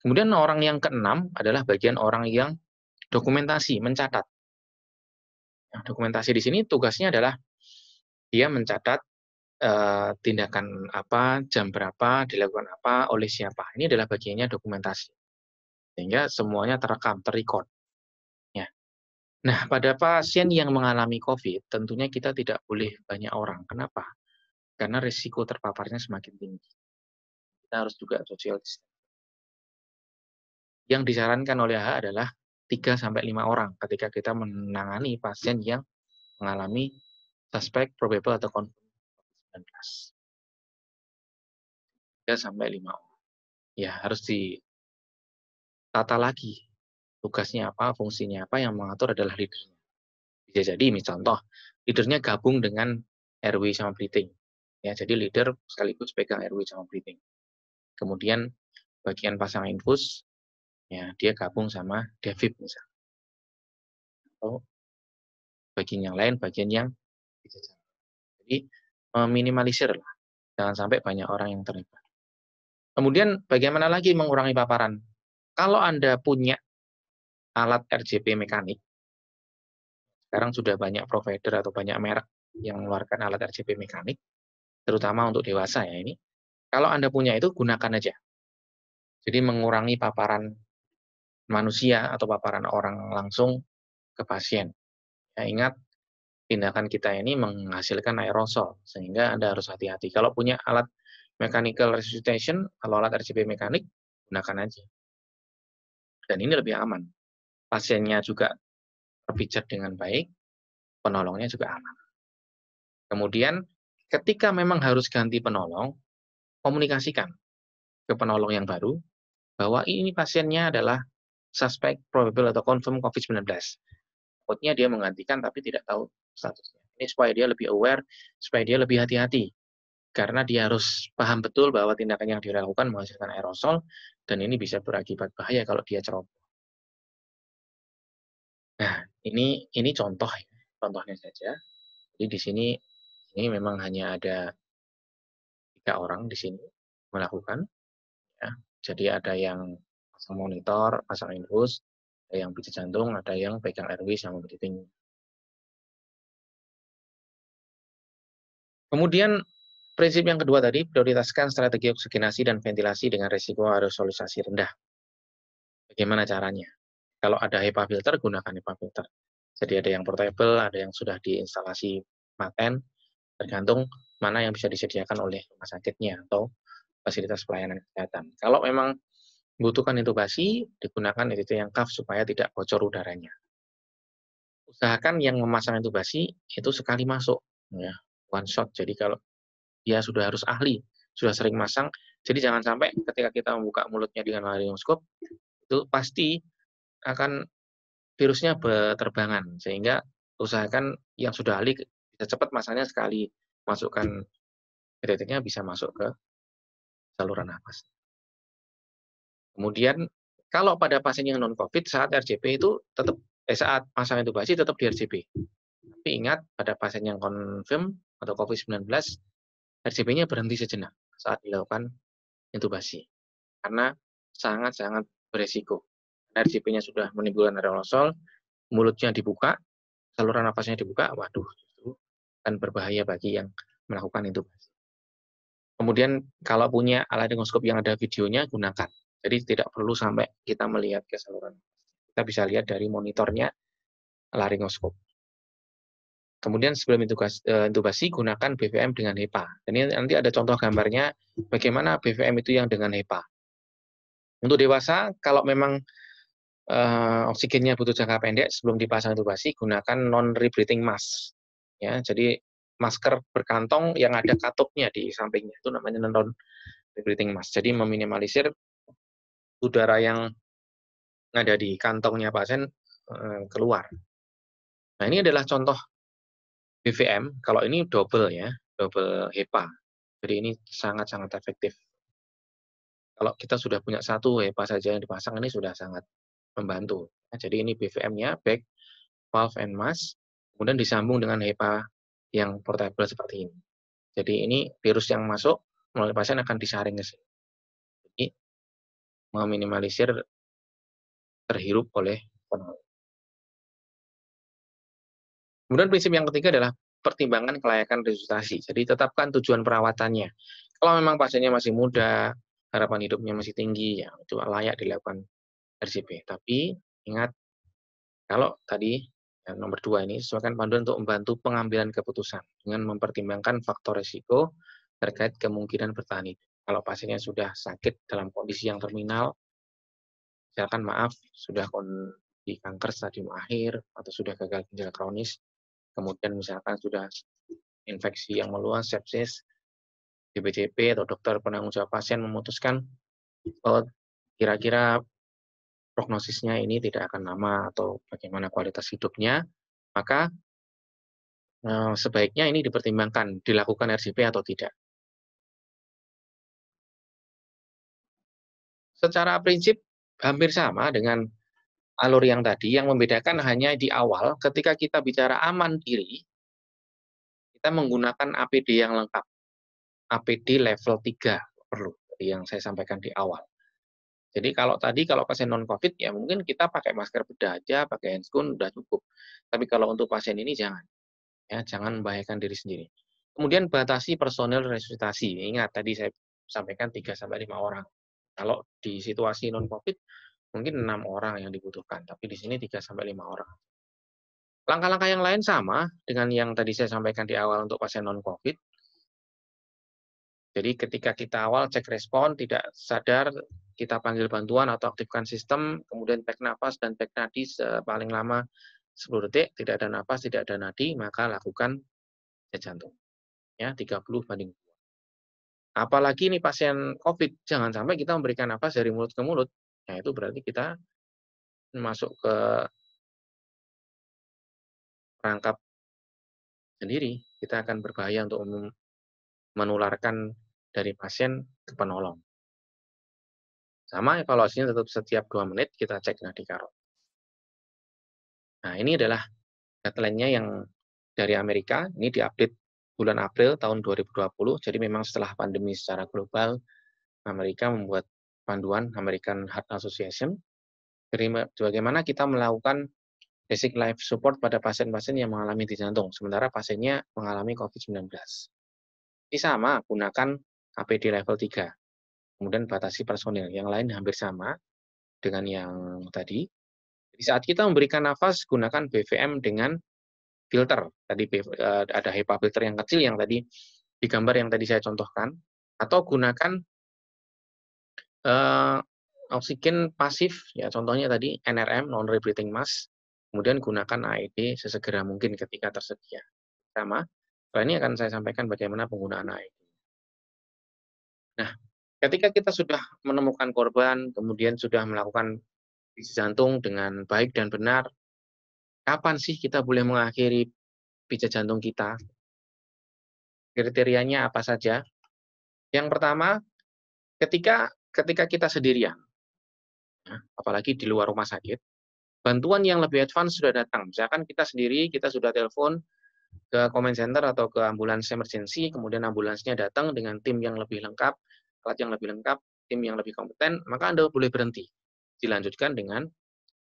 Kemudian orang yang keenam adalah bagian orang yang dokumentasi, mencatat. Nah, dokumentasi di sini tugasnya adalah dia mencatat tindakan apa, jam berapa, dilakukan apa, oleh siapa. Ini adalah bagiannya dokumentasi. Sehingga semuanya terekam, terrecord. Ya. Nah, pada pasien yang mengalami COVID, tentunya kita tidak boleh banyak orang. Kenapa? Karena risiko terpaparnya semakin tinggi. Kita harus juga social distancing. Yang disarankan oleh AHA adalah 3-5 orang ketika kita menangani pasien yang mengalami suspek, probable, atau confirmed COVID-19. 3-5 orang. Ya, harus ditata lagi. Tugasnya apa, fungsinya apa, yang mengatur adalah leadernya. Bisa jadi, contoh, leadernya gabung dengan airway sama breathing. Ya, jadi leader sekaligus pegang airway sama breathing. Kemudian bagian pasang infus, ya dia gabung sama defib misalnya. Atau bagian yang lain, bagian yang bisa jadi. Jadi meminimalisir lah, jangan sampai banyak orang yang terlibat. Kemudian bagaimana lagi mengurangi paparan? Kalau Anda punya alat RJP mekanik, sekarang sudah banyak provider atau banyak merek yang mengeluarkan alat RJP mekanik, terutama untuk dewasa ya ini. Kalau Anda punya itu, gunakan aja. Jadi mengurangi paparan manusia atau paparan orang langsung ke pasien. Ya, ingat, tindakan kita ini menghasilkan aerosol, sehingga Anda harus hati-hati. Kalau punya alat mechanical resuscitation, kalau alat RCP mekanik, gunakan aja. Dan ini lebih aman. Pasiennya juga terpijat dengan baik, penolongnya juga aman. Kemudian, ketika memang harus ganti penolong, komunikasikan ke penolong yang baru, bahwa ini pasiennya adalah suspek, probable, atau confirm COVID-19. Takutnya dia menggantikan tapi tidak tahu statusnya. Ini supaya dia lebih aware, supaya dia lebih hati-hati. Karena dia harus paham betul bahwa tindakan yang dilakukan menghasilkan aerosol, dan ini bisa berakibat bahaya kalau dia ceroboh. Nah, ini contoh ya, contohnya saja. Jadi di sini ini memang hanya ada 3 orang di sini melakukan. Ya. Jadi ada yang pasang monitor, pasang infus, ada yang pijat jantung, ada yang pegang airway sama breathing. Kemudian prinsip yang kedua tadi, prioritaskan strategi oksigenasi dan ventilasi dengan risiko aerosolisasi rendah. Bagaimana caranya? Kalau ada HEPA filter, gunakan HEPA filter. Jadi ada yang portable, ada yang sudah diinstalasi paten, tergantung mana yang bisa disediakan oleh rumah sakitnya atau fasilitas pelayanan kesehatan. Kalau memang membutuhkan intubasi, digunakan itu yang cuff supaya tidak bocor udaranya. Usahakan yang memasang intubasi itu sekali masuk, ya, one shot. Jadi kalau dia sudah harus ahli, sudah sering masang, jadi jangan sampai ketika kita membuka mulutnya dengan laryngoskop, itu pasti akan virusnya berterbangan, sehingga usahakan yang sudah ahli bisa cepat masangnya sekali, masukkan deteknya bisa masuk ke saluran nafas. Kemudian kalau pada pasien yang non-COVID saat RJP itu tetap saat pasang intubasi tetap di RJP. Tapi ingat pada pasien yang confirm atau COVID-19 RJP-nya berhenti sejenak saat dilakukan intubasi karena sangat-sangat beresiko. RJP-nya sudah menimbulkan aerosol, mulutnya dibuka, saluran nafasnya dibuka, waduh, justru akan berbahaya bagi yang melakukan intubasi. Kemudian kalau punya alat laryngoskop yang ada videonya, gunakan. Jadi tidak perlu sampai kita melihat ke saluran. Kita bisa lihat dari monitornya laryngoskop. Kemudian sebelum intubasi, gunakan BVM dengan HEPA. Ini nanti ada contoh gambarnya bagaimana BVM itu yang dengan HEPA. Untuk dewasa, kalau memang oksigennya butuh jangka pendek sebelum dipasang intubasi, gunakan non-rebreathing mask. Ya, jadi masker berkantong yang ada katupnya di sampingnya itu namanya non-rebreathing mask. Jadi meminimalisir udara yang ada di kantongnya pasien keluar. Nah, ini adalah contoh BVM, kalau ini double ya, double HEPA. Jadi ini sangat-sangat efektif. Kalau kita sudah punya satu HEPA saja yang dipasang, ini sudah sangat membantu. Nah, jadi ini BVM-nya, bag, valve, and mask, kemudian disambung dengan HEPA yang portable seperti ini. Jadi ini virus yang masuk melalui pasien akan disaring ke sini. Jadi meminimalisir terhirup oleh penolong. Kemudian prinsip yang ketiga adalah pertimbangan kelayakan resusitasi. Jadi tetapkan tujuan perawatannya. Kalau memang pasiennya masih muda, harapan hidupnya masih tinggi, ya itu layak dilakukan RCP. Tapi ingat, kalau tadi yang nomor 2 ini sesuaikan panduan untuk membantu pengambilan keputusan dengan mempertimbangkan faktor risiko terkait kemungkinan bertahan hidup. Kalau pasiennya sudah sakit dalam kondisi yang terminal, misalkan maaf sudah di kanker stadium akhir atau sudah gagal ginjal kronis, kemudian misalkan sudah infeksi yang meluas, sepsis, DPJP atau dokter penanggung jawab pasien memutuskan bahwa kira-kira prognosisnya ini tidak akan lama atau bagaimana kualitas hidupnya, maka sebaiknya ini dipertimbangkan dilakukan RCP atau tidak. Secara prinsip hampir sama dengan alur yang tadi, yang membedakan hanya di awal ketika kita bicara aman diri, kita menggunakan APD yang lengkap. APD level 3 perlu, yang saya sampaikan di awal. Jadi kalau tadi kalau pasien non-COVID ya mungkin kita pakai masker bedah aja, pakai handscoon udah cukup. Tapi kalau untuk pasien ini jangan, ya jangan membahayakan diri sendiri. Kemudian batasi personel resusitasi. Ingat tadi saya sampaikan 3 sampai 5 orang. Kalau di situasi non-COVID mungkin 6 orang yang dibutuhkan, tapi di sini 3 sampai 5 orang. Langkah-langkah yang lain sama dengan yang tadi saya sampaikan di awal untuk pasien non-COVID. Jadi ketika kita awal cek respon, tidak sadar, kita panggil bantuan atau aktifkan sistem, kemudian tek napas dan tek nadi paling lama 10 detik, tidak ada napas, tidak ada nadi, maka lakukan cek jantung. Ya, 30/2. Apalagi ini pasien COVID, jangan sampai kita memberikan napas dari mulut ke mulut. Nah, itu berarti kita masuk ke perangkap sendiri, kita akan berbahaya untuk menularkan dari pasien ke penolong. Sama evaluasinya tetap setiap 2 menit kita cek nadi karot. Nah, ini adalah guideline-nya yang dari Amerika, ini diupdate bulan April tahun 2020, jadi memang setelah pandemi secara global, Amerika membuat panduan American Heart Association, jadi bagaimana kita melakukan basic life support pada pasien-pasien yang mengalami henti jantung, sementara pasiennya mengalami COVID-19. Ini sama, gunakan APD level 3, kemudian batasi personil, yang lain hampir sama dengan yang tadi. Di saat kita memberikan nafas, gunakan BVM dengan filter. Tadi ada HEPA filter yang kecil yang tadi di gambar yang tadi saya contohkan, atau gunakan oksigen pasif, ya contohnya tadi NRM, non-rebreathing mask, kemudian gunakan AED sesegera mungkin ketika tersedia. Sama, ini akan saya sampaikan bagaimana penggunaan AED. Nah, ketika kita sudah menemukan korban, kemudian sudah melakukan jantung dengan baik dan benar, kapan sih kita boleh mengakhiri pijat jantung kita? Kriterianya apa saja? Yang pertama, ketika kita sendirian, ya, apalagi di luar rumah sakit, bantuan yang lebih advance sudah datang. Misalkan kita sendiri, kita sudah telepon ke comment center atau ke ambulans emergency, kemudian ambulansnya datang dengan tim yang lebih lengkap, alat yang lebih lengkap, tim yang lebih kompeten, maka Anda boleh berhenti. Dilanjutkan dengan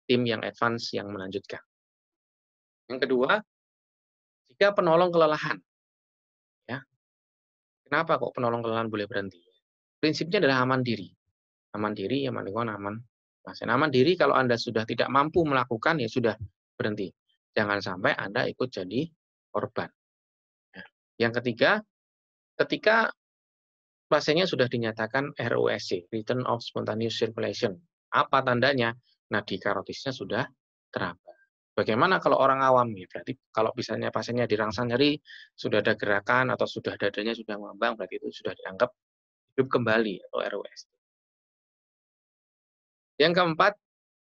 tim yang advance yang melanjutkan. Yang kedua, jika penolong kelelahan, ya, kenapa kok penolong kelelahan boleh berhenti? Prinsipnya adalah aman diri. Aman diri, aman lingkungan, aman pasien. Aman diri kalau Anda sudah tidak mampu melakukan, ya sudah berhenti. Jangan sampai Anda ikut jadi korban. Ya. Yang ketiga, ketika pasiennya sudah dinyatakan ROSC, Return of Spontaneous Circulation. Apa tandanya? Nadi karotisnya sudah teraba. Bagaimana kalau orang awam? Ya, berarti kalau misalnya pasiennya dirangsang nyeri, sudah ada gerakan atau sudah dadanya sudah mengembang, berarti itu sudah dianggap hidup kembali atau ROSC. Yang keempat,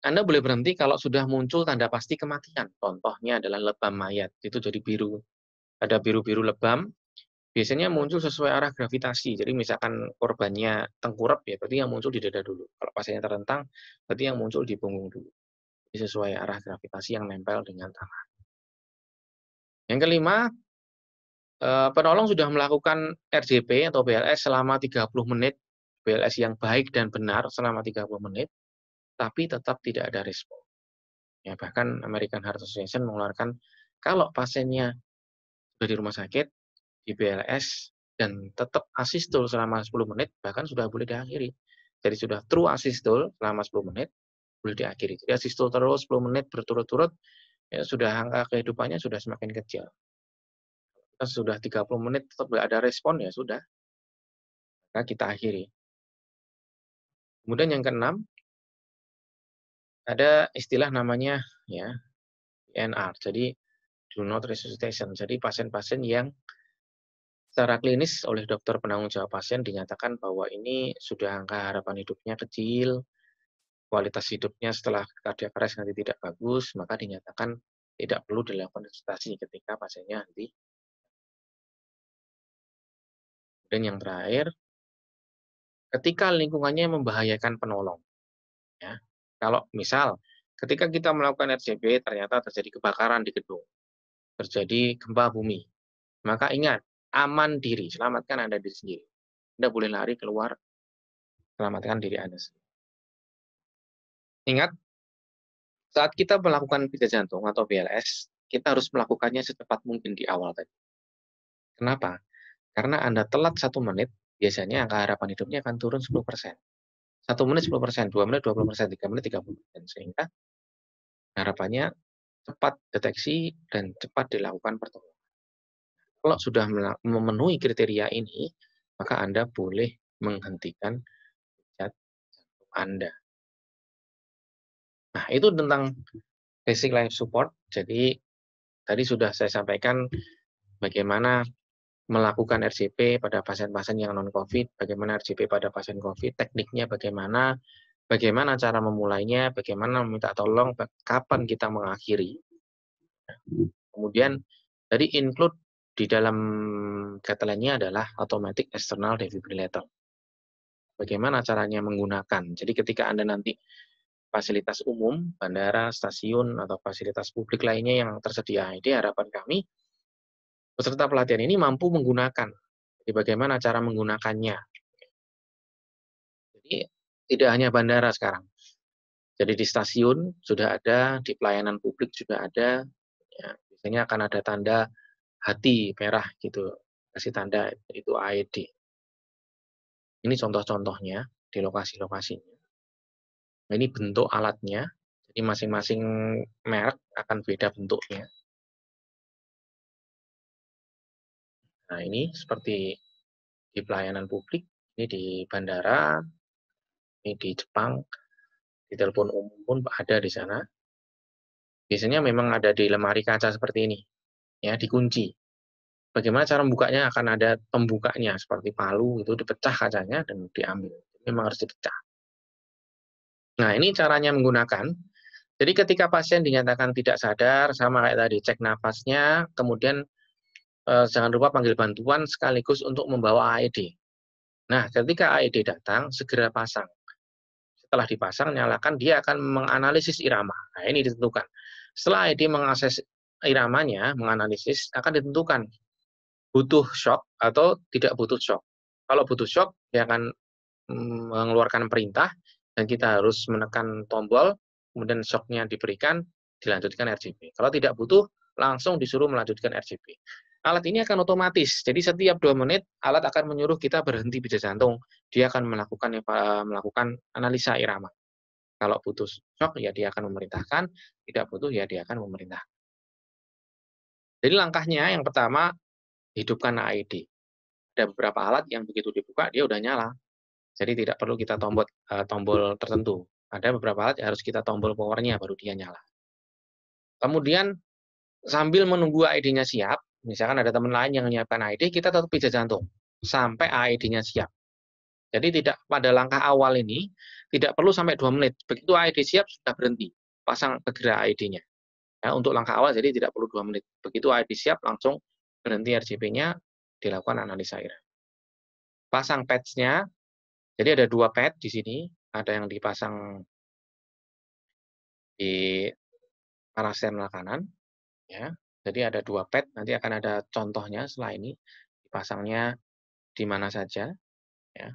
Anda boleh berhenti kalau sudah muncul tanda pasti kematian. Contohnya adalah lebam mayat, itu jadi biru. Ada biru-biru lebam, biasanya muncul sesuai arah gravitasi. Jadi misalkan korbannya tengkurap, ya berarti yang muncul di dada dulu. Kalau pasiennya terentang, berarti yang muncul di punggung dulu. Jadi sesuai arah gravitasi yang nempel dengan tanah. Yang kelima, penolong sudah melakukan RJP atau BLS selama 30 menit, BLS yang baik dan benar selama 30 menit, tapi tetap tidak ada respon. Ya, bahkan American Heart Association mengeluarkan kalau pasiennya sudah di rumah sakit, di BLS, dan tetap asistul selama 10 menit, bahkan sudah boleh diakhiri. Jadi sudah true asistul selama 10 menit, boleh diakhiri. Jadi asistul terus 10 menit berturut-turut, ya sudah angka kehidupannya sudah semakin kecil. Sudah 30 menit tetap tidak ada respon, ya sudah, maka kita akhiri. Kemudian yang keenam, ada istilah namanya ya DNR. Jadi do not resuscitation. Jadi pasien-pasien yang secara klinis oleh dokter penanggung jawab pasien dinyatakan bahwa ini sudah angka harapan hidupnya kecil, kualitas hidupnya setelah cardiac arrest nanti tidak bagus, maka dinyatakan tidak perlu dilakukan resusitasi ketika pasiennya nanti. Dan yang terakhir, ketika lingkungannya membahayakan penolong. Ya. Kalau misal ketika kita melakukan RJP ternyata terjadi kebakaran di gedung, terjadi gempa bumi, maka ingat, aman diri, selamatkan Anda diri sendiri. Anda boleh lari keluar, selamatkan diri Anda sendiri. Ingat, saat kita melakukan pijat jantung atau BLS, kita harus melakukannya secepat mungkin di awal tadi. Kenapa? Karena Anda telat 1 menit, biasanya angka harapan hidupnya akan turun 10%. 1 menit 10%, 2 menit 20%, 3 menit 30%. Sehingga harapannya cepat deteksi dan cepat dilakukan pertolongan. Kalau sudah memenuhi kriteria ini, maka Anda boleh menghentikan pijat jantung Anda. Nah, itu tentang basic life support. Jadi, tadi sudah saya sampaikan bagaimana melakukan RJP pada pasien-pasien yang non-COVID, bagaimana RJP pada pasien COVID, tekniknya bagaimana, bagaimana cara memulainya, bagaimana meminta tolong, kapan kita mengakhiri. Kemudian, tadi include di dalam guideline-nya adalah automatic external defibrillator. Bagaimana caranya menggunakan. Jadi ketika Anda nanti fasilitas umum, bandara, stasiun, atau fasilitas publik lainnya yang tersedia AED, harapan kami peserta pelatihan ini mampu menggunakan. Jadi bagaimana cara menggunakannya. Jadi tidak hanya bandara sekarang. Jadi di stasiun sudah ada, di pelayanan publik juga ada. Ya, biasanya akan ada tanda hati merah gitu, kasih tanda itu AED. Ini contoh-contohnya di lokasi-lokasinya. Nah, ini bentuk alatnya. Jadi masing-masing merek akan beda bentuknya. Nah, ini seperti di pelayanan publik, ini di bandara, ini di Jepang, di telepon umum pun ada di sana. Biasanya memang ada di lemari kaca seperti ini, ya dikunci. Bagaimana cara membukanya? Akan ada pembukanya seperti palu itu dipecah kacanya dan diambil. Memang harus dipecah. Nah, ini caranya menggunakan. Jadi ketika pasien dinyatakan tidak sadar, sama kayak tadi, cek nafasnya, kemudian jangan lupa panggil bantuan sekaligus untuk membawa AED. Nah, ketika AED datang, segera pasang. Setelah dipasang, nyalakan, dia akan menganalisis irama. Nah, ini ditentukan. Setelah AED mengakses iramanya, menganalisis, akan ditentukan butuh shock atau tidak butuh shock. Kalau butuh shock, dia akan mengeluarkan perintah, dan kita harus menekan tombol, kemudian shocknya diberikan, dilanjutkan RJP. Kalau tidak butuh, langsung disuruh melanjutkan RJP. Alat ini akan otomatis, jadi setiap 2 menit, alat akan menyuruh kita berhenti pijat jantung. Dia akan melakukan analisa irama. Kalau butuh shock, ya dia akan memerintahkan, tidak butuh, ya dia akan memerintahkan. Jadi langkahnya yang pertama, hidupkan AED. Ada beberapa alat yang begitu dibuka, dia udah nyala. Jadi tidak perlu kita tombol tertentu. Ada beberapa alat yang harus kita tombol powernya baru dia nyala. Kemudian sambil menunggu AED-nya siap, misalkan ada teman lain yang menyiapkan AED, kita tetap pijat jantung sampai AED-nya siap. Jadi tidak pada langkah awal ini, tidak perlu sampai 2 menit. Begitu AED siap, sudah berhenti. Pasang segera AED-nya. Ya, untuk langkah awal jadi tidak perlu 2 menit. Begitu AED siap, langsung berhenti RJP-nya, dilakukan analisa irama. Pasang patch-nya, jadi ada 2 pad di sini, ada yang dipasang di parasternal kanan, ya. Jadi ada 2 pad, nanti akan ada contohnya setelah ini, dipasangnya di mana saja, ya.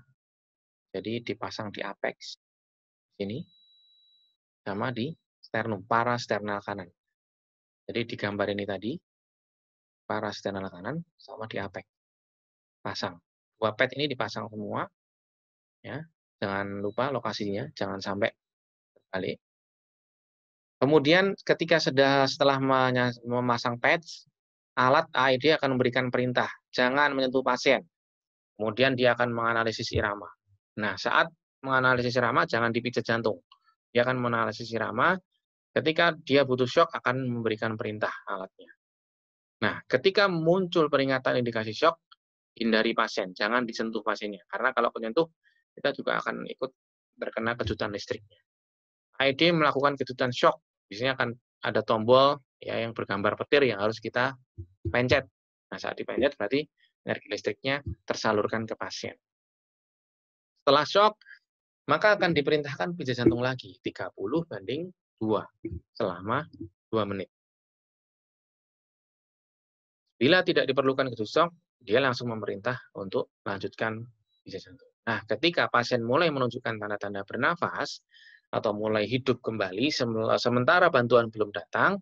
Jadi dipasang di apex, sini, sama di sternum, parasternal kanan. Jadi di gambar ini tadi, parasternal kanan sama di apex, pasang. 2 pad ini dipasang semua, ya. Jangan lupa lokasinya, jangan sampai terbalik. Kemudian ketika setelah memasang patch, alat AED akan memberikan perintah, jangan menyentuh pasien. Kemudian dia akan menganalisis irama. Nah, saat menganalisis irama, jangan dipijat jantung. Dia akan menganalisis irama, ketika dia butuh shock akan memberikan perintah alatnya. Nah, ketika muncul peringatan indikasi shock, hindari pasien, jangan disentuh pasiennya. Karena kalau menyentuh, kita juga akan ikut terkena kejutan listriknya. AED melakukan kejutan shock, biasanya akan ada tombol ya yang bergambar petir yang harus kita pencet. Nah, saat dipencet berarti energi listriknya tersalurkan ke pasien. Setelah shock, maka akan diperintahkan pijat jantung lagi, 30/2 selama 2 menit. Bila tidak diperlukan kejut shock, dia langsung memerintah untuk melanjutkan pijat jantung. Nah, ketika pasien mulai menunjukkan tanda-tanda bernafas atau mulai hidup kembali, sementara bantuan belum datang,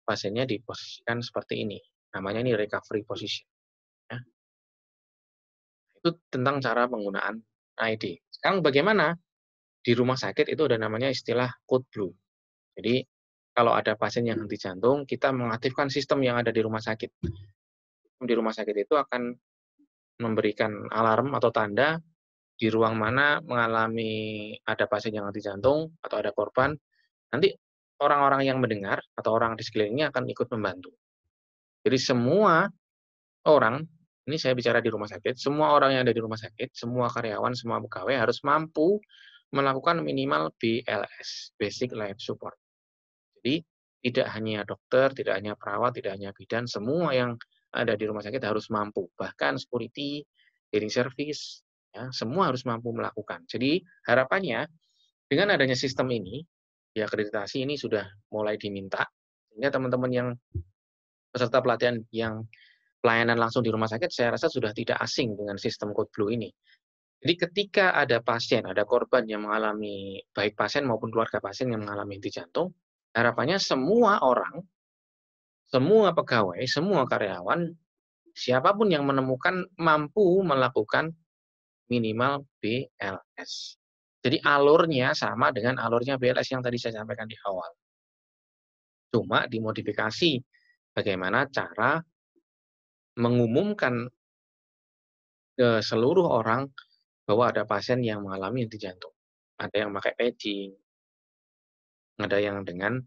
pasiennya diposisikan seperti ini. Namanya ini recovery position. Ya. Itu tentang cara penggunaan AED. Sekarang bagaimana? Di rumah sakit itu ada namanya istilah code blue. Jadi kalau ada pasien yang henti jantung, kita mengaktifkan sistem yang ada di rumah sakit. Di rumah sakit itu akan memberikan alarm atau tanda di ruang mana mengalami ada pasien yang henti jantung atau ada korban. Nanti orang-orang yang mendengar atau orang di sekelilingnya akan ikut membantu. Jadi semua orang, ini saya bicara di rumah sakit, semua orang yang ada di rumah sakit, semua karyawan, semua pegawai harus mampu melakukan minimal BLS, Basic Life Support. Jadi tidak hanya dokter, tidak hanya perawat, tidak hanya bidan, semua yang ada di rumah sakit harus mampu. Bahkan security, cleaning service, ya, semua harus mampu melakukan. Jadi harapannya dengan adanya sistem ini, ya akreditasi ini sudah mulai diminta, sehingga teman-teman yang peserta pelatihan yang pelayanan langsung di rumah sakit, saya rasa sudah tidak asing dengan sistem Code Blue ini. Jadi ketika ada pasien, ada korban yang mengalami, baik pasien maupun keluarga pasien yang mengalami henti jantung, harapannya semua orang, semua pegawai, semua karyawan, siapapun yang menemukan mampu melakukan minimal BLS. Jadi alurnya sama dengan alurnya BLS yang tadi saya sampaikan di awal. Cuma dimodifikasi bagaimana cara mengumumkan ke seluruh orang bahwa ada pasien yang mengalami henti jantung. Ada yang pakai paging, ada yang dengan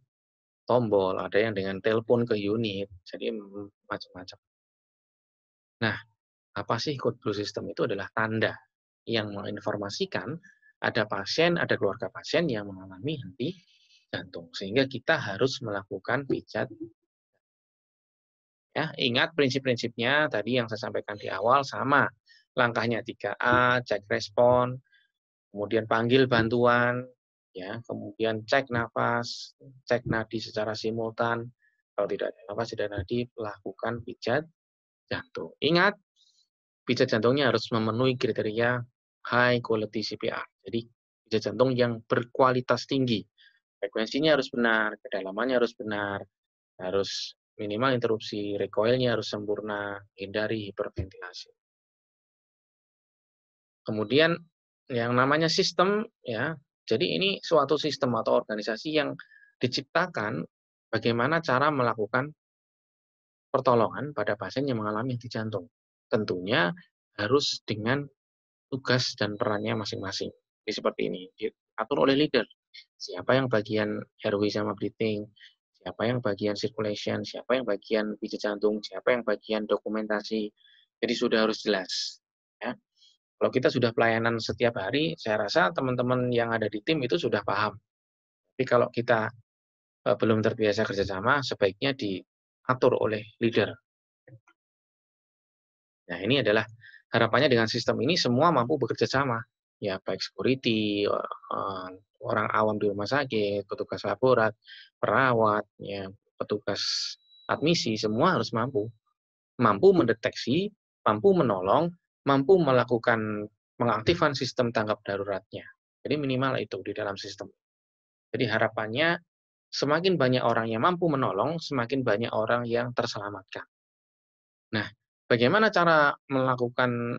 tombol, ada yang dengan telepon ke unit, jadi macam-macam. Nah, apa sih code blue system? Itu adalah tanda yang menginformasikan ada pasien, ada keluarga pasien yang mengalami henti jantung. Sehingga kita harus melakukan pijat. Ya, ingat prinsip-prinsipnya tadi yang saya sampaikan di awal sama. Langkahnya 3A, cek respon, kemudian panggil bantuan, ya, kemudian cek nafas, cek nadi secara simultan. Kalau tidak ada nafas, tidak nadi, lakukan pijat jantung. Ingat, pijat jantungnya harus memenuhi kriteria high quality CPR. Jadi pijat jantung yang berkualitas tinggi. Frekuensinya harus benar, kedalamannya harus benar, harus minimal interupsi recoil-nya harus sempurna, hindari hiperventilasi. Kemudian yang namanya sistem, ya, jadi ini suatu sistem atau organisasi yang diciptakan bagaimana cara melakukan pertolongan pada pasien yang mengalami henti jantung. Tentunya harus dengan tugas dan perannya masing-masing. Jadi seperti ini, diatur oleh leader. Siapa yang bagian airway sama breathing, siapa yang bagian circulation, siapa yang bagian pijat jantung, siapa yang bagian dokumentasi. Jadi sudah harus jelas. Ya. Kalau kita sudah pelayanan setiap hari, saya rasa teman-teman yang ada di tim itu sudah paham. Tapi kalau kita belum terbiasa kerjasama, sebaiknya diatur oleh leader. Nah, ini adalah harapannya dengan sistem ini semua mampu bekerja sama. Ya, baik security, orang awam di rumah sakit, petugas laborat, perawat, ya, petugas admisi, semua harus mampu. Mampu mendeteksi, mampu menolong, mampu melakukan mengaktifkan sistem tanggap daruratnya. Jadi minimal itu di dalam sistem. Jadi harapannya semakin banyak orang yang mampu menolong, semakin banyak orang yang terselamatkan. Nah, bagaimana cara melakukan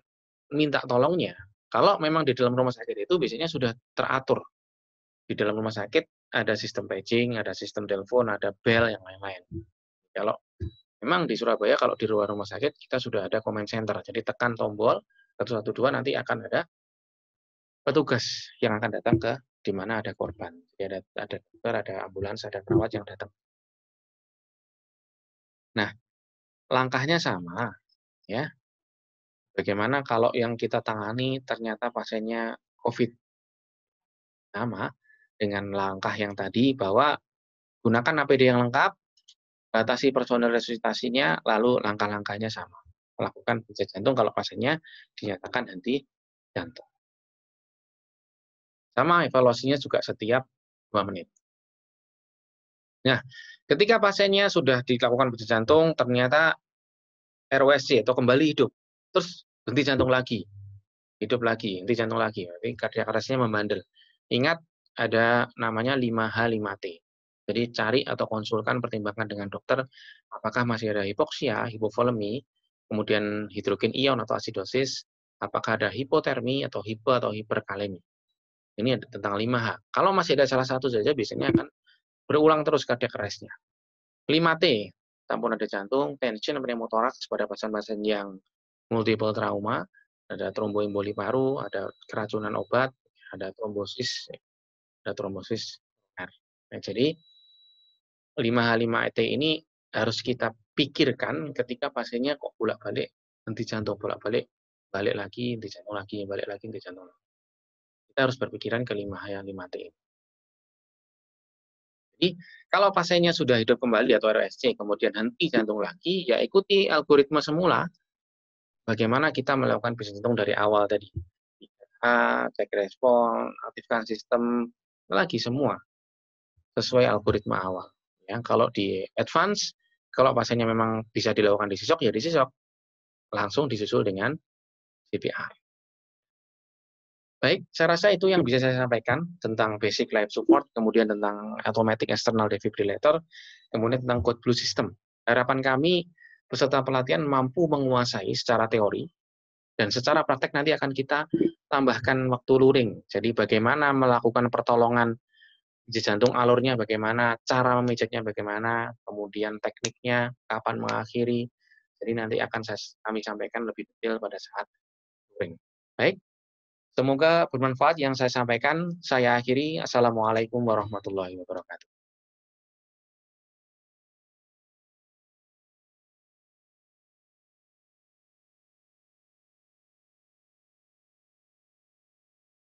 minta tolongnya? Kalau memang di dalam rumah sakit itu biasanya sudah teratur. Di dalam rumah sakit ada sistem paging, ada sistem telepon, ada bel, yang lain-lain. Kalau memang di Surabaya, kalau di luar rumah sakit, kita sudah ada comment center. Jadi tekan tombol 112 nanti akan ada petugas yang akan datang ke di mana ada korban. Jadi ada dokter, ada ambulans, ada perawat yang datang. Nah, langkahnya sama, ya. Bagaimana kalau yang kita tangani ternyata pasiennya COVID? Sama dengan langkah yang tadi bahwa gunakan APD yang lengkap, batasi personel resusitasinya, lalu langkah-langkahnya sama. Melakukan pijat jantung kalau pasiennya dinyatakan henti jantung. Sama evaluasinya juga setiap 2 menit. Nah, ketika pasiennya sudah dilakukan pijat jantung, ternyata RWSC atau kembali hidup, terus henti jantung lagi, hidup lagi, henti jantung lagi, berarti kardiak arrestnya membandel. Ingat ada namanya 5H 5T. Jadi cari atau konsulkan, pertimbangkan dengan dokter apakah masih ada hipoksia, hipovolemi, kemudian hidrogen ion atau asidosis, apakah ada hipotermi atau hipo atau hiperkalemi. Ini tentang 5H. Kalau masih ada salah satu saja biasanya akan berulang terus kardiak arrestnya. 5T, tampon nada jantung, tension pneumotoraks pada pasien-pasien yang multiple trauma, ada tromboemboli paru, ada keracunan obat, ada trombosis, Nah, jadi 5H5T ini harus kita pikirkan ketika pasiennya kok bolak-balik henti jantung, bolak-balik, balik lagi, henti jantung lagi, balik lagi, henti jantung. Kita harus berpikiran ke 5H5T ini. Jadi kalau pasiennya sudah hidup kembali atau RSC, kemudian henti jantung lagi, ya ikuti algoritma semula. Bagaimana kita melakukan bisnis jantung dari awal tadi. Cek respon, aktifkan sistem, lagi semua sesuai algoritma awal. Ya, kalau di advance, kalau pasiennya memang bisa dilakukan disisok, ya disisok. Langsung disusul dengan CPR. Baik, saya rasa itu yang bisa saya sampaikan tentang basic life support, kemudian tentang automatic external defibrillator, kemudian tentang code blue system. Harapan kami peserta pelatihan mampu menguasai secara teori, dan secara praktek nanti akan kita tambahkan waktu luring. Jadi bagaimana melakukan pertolongan pijat jantung, alurnya bagaimana, cara memijatnya bagaimana, kemudian tekniknya, kapan mengakhiri. Jadi nanti akan kami sampaikan lebih detail pada saat luring. Baik, semoga bermanfaat yang saya sampaikan. Saya akhiri. Assalamualaikum warahmatullahi wabarakatuh.